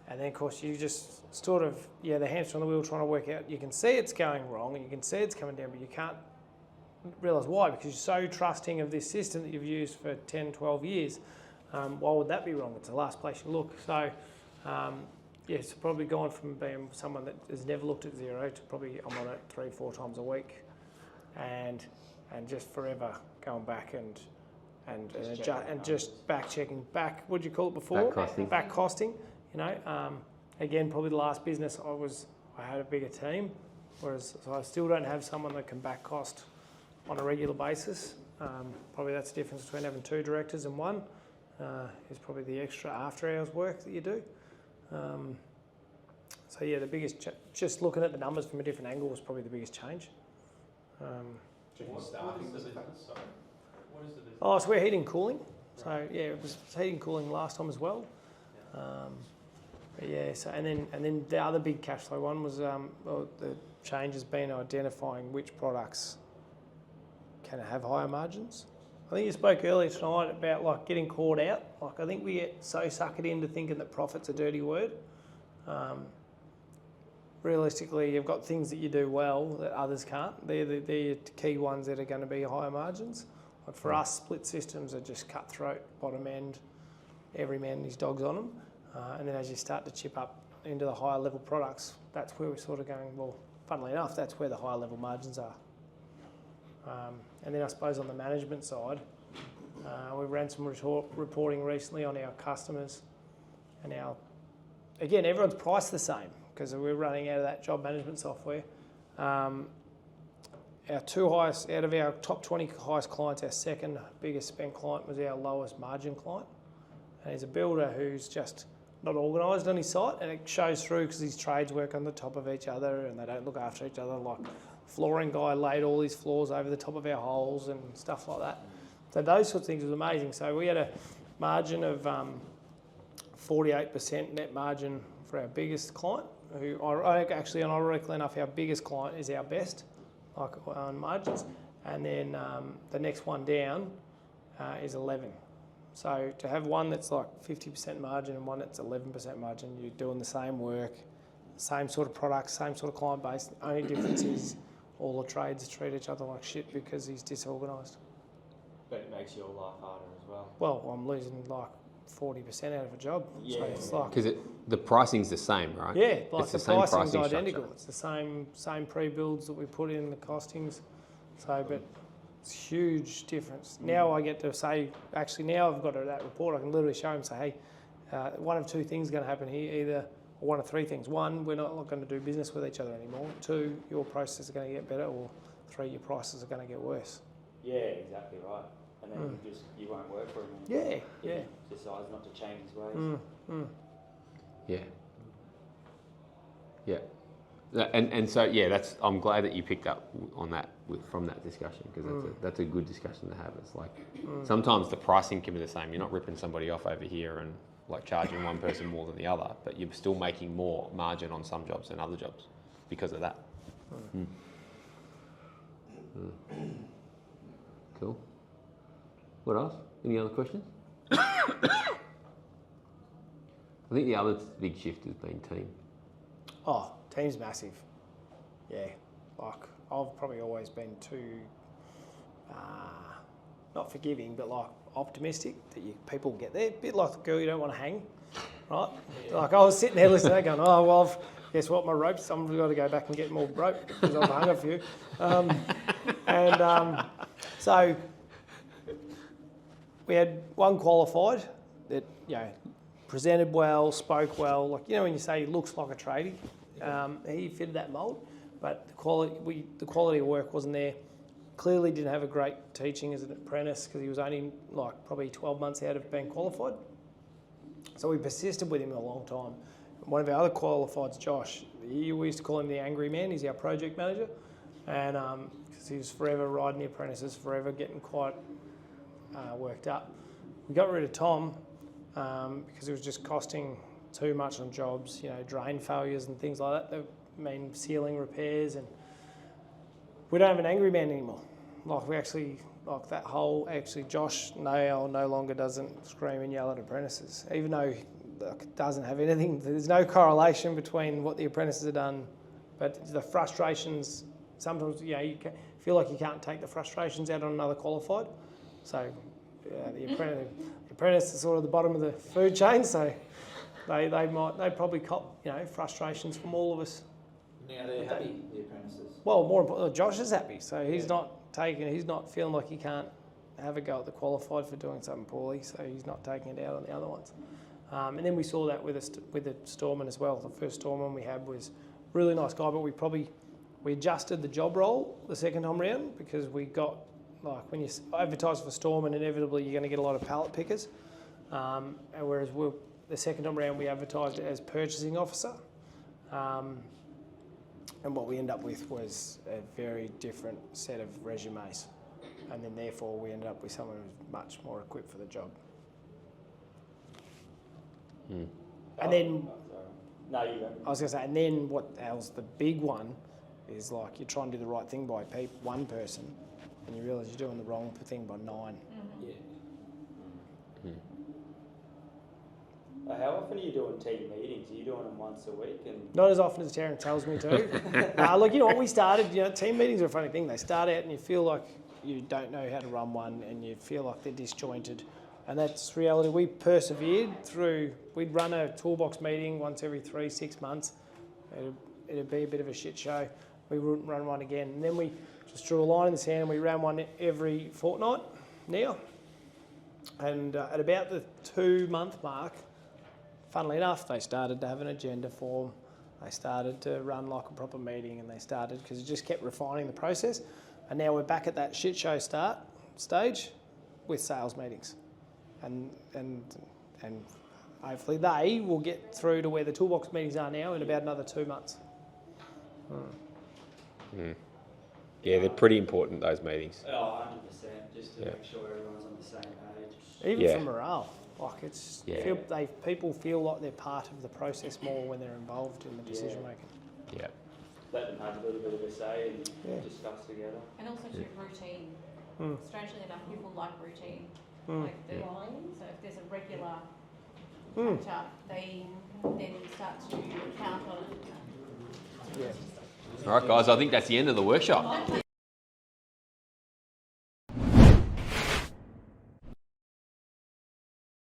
and then of course you just sort of, the hamster on the wheel trying to work out, you can see it's going wrong and you can see it's coming down, but you can't realise why, because you're so trusting of this system that you've used for 10, 12 years. Why would that be wrong? It's the last place you look. So, it's probably gone from being someone that has never looked at zero to probably I'm on it 3-4 times a week, and just forever going back and just back checking back. What did you call it before? Back costing. Again, probably the last business I had a bigger team, whereas so I still don't have someone that can back cost on a regular basis. Probably that's the difference between having 2 directors and 1. Is probably the extra after hours work that you do. So yeah, the biggest, just looking at the numbers from a different angle was probably the biggest change. Staffing the business, sorry. What is the business? Oh, so we're heating and cooling. So yeah, it was heating and cooling last time as well. But yeah, so and then the other big cash flow one was well, the change has been identifying which products can have higher margins. I think you spoke earlier tonight about like getting caught out. Like I think we get so suckered into thinking that profit's a dirty word. Realistically, you've got things that you do well that others can't. They're the key ones that are going to be higher margins. Like for us, split systems are just cutthroat, bottom end, every man and his dog's on them. And then as you start to chip up into the higher level products, that's where we're sort of going, well, funnily enough, that's where the higher level margins are. And then I suppose on the management side, we ran some reporting recently on our customers and again, everyone's priced the same because we're running out of that job management software. Our two highest, out of our top 20 highest clients, our second biggest spend client was our lowest margin client. And he's a builder who's just not organised on his site, and it shows through because his trades work on the top of each other and they don't look after each other. Like flooring guy laid all his floors over the top of our holes and stuff like that. So those sorts of things was amazing. So we had a margin of 48% net margin for our biggest client, who ironically enough, our biggest client is our best, like on margins. And then the next one down is 11. So to have one that's like 50% margin and one that's 11% margin, you're doing the same work, same sort of products, same sort of client base. The only difference is all the trades treat each other like shit because he's disorganised. But it makes your life harder as well. Well, I'm losing like 40% out of a job. Yeah. So it's like, Because the pricing's the same, right? yeah, like It's the the same pricing's pricing identical. structure. It's the same pre-builds that we put in, the costings. So, but it's huge difference. Now I get to say, actually now I've got that report, I can literally show him, say, hey, one of two things is going to happen here, either, or one of three things. One, we're not going to do business with each other anymore. Two, your processes are going to get better, or three, your prices are going to get worse. Yeah, exactly right. And then you won't work for him. Yeah, yeah. If he decides not to change his ways. Yeah. Yeah. And so, yeah, I'm glad that you picked up on that from that discussion, because that's a good discussion to have. It's like sometimes the pricing can be the same. You're not ripping somebody off over here and like charging one person more than the other, but you're still making more margin on some jobs than other jobs because of that. Cool. What else? Any other questions? I think the other big shift has been team. Oh, team's massive. Yeah, like I've probably always been too, not forgiving, but like optimistic that people get there. A bit like the girl you don't want to hang, right? Like I was sitting there listening to that going, oh, well, guess what, my ropes, I've got to go back and get more rope because I've hung a few. So we had one qualified that, presented well, spoke well. Like, when you say he looks like a tradie, he fitted that mould, but the quality of work wasn't there. Clearly didn't have a great teaching as an apprentice because he was only like probably 12 months out of being qualified. So we persisted with him a long time. One of our other qualifieds, Josh, we used to call him the angry man. He's our project manager, and because he was forever riding the apprentices, forever getting quite worked up. We got rid of Tom because it was just costing too much on jobs, drain failures and things like that. That mean ceiling repairs, and we don't have an angry man anymore. Like we actually, like that whole, Josh no longer doesn't scream and yell at apprentices, even though it doesn't have anything, there's no correlation between what the apprentices have done, but the frustrations, sometimes, you feel like you can't take the frustrations out on another qualified. So the apprentice is sort of the bottom of the food chain, so they probably cop, frustrations from all of us. Now they're happy, the apprentices. Well, more importantly, Josh is happy, so he's not feeling like he can't have a go at the qualified for doing something poorly, so he's not taking it out on the other ones. And then we saw that with the storeman as well. The first storeman we had was a really nice guy, but we adjusted the job role the second time round because we got, like when you advertise for storeman, inevitably you're going to get a lot of pallet pickers. And whereas the second time round we advertised it as purchasing officer. And what we ended up with was a very different set of resumes. And then therefore we ended up with someone who's much more equipped for the job. And then, No, you go. I was going to say, and then what else, the big one is like you try and do the right thing by one person and you realise you're doing the wrong thing by 9. Yeah. How often are you doing team meetings? Are you doing them once a week? And Not as often as Taryn tells me to. Look, you know what, we started, team meetings are a funny thing. They start out and you feel like you don't know how to run one and you feel like they're disjointed. And that's reality. We persevered through, we'd run a toolbox meeting once every 3-6 months. It'd be a bit of a shit show. We wouldn't run one again. And then we just drew a line in the sand and we ran one every fortnight now. And at about the 2-month mark, funnily enough, they started to have an agenda form. They started to run like a proper meeting and they started, because it just kept refining the process. And now we're back at that shit show stage with sales meetings. And hopefully they will get through to where the toolbox meetings are now in about another 2 months. Yeah, they're pretty important, those meetings. Oh, 100%, just to make sure everyone's on the same page. Even for morale. Like it's, Yeah. people feel like they're part of the process more when they're involved in the decision making. Yeah. Let them have a little bit of a say and discuss together. And also to routine. Strangely enough, people like routine. Like so if there's a regular catch up, they then start to count on it. Yeah. All right, guys, I think that's the end of the workshop.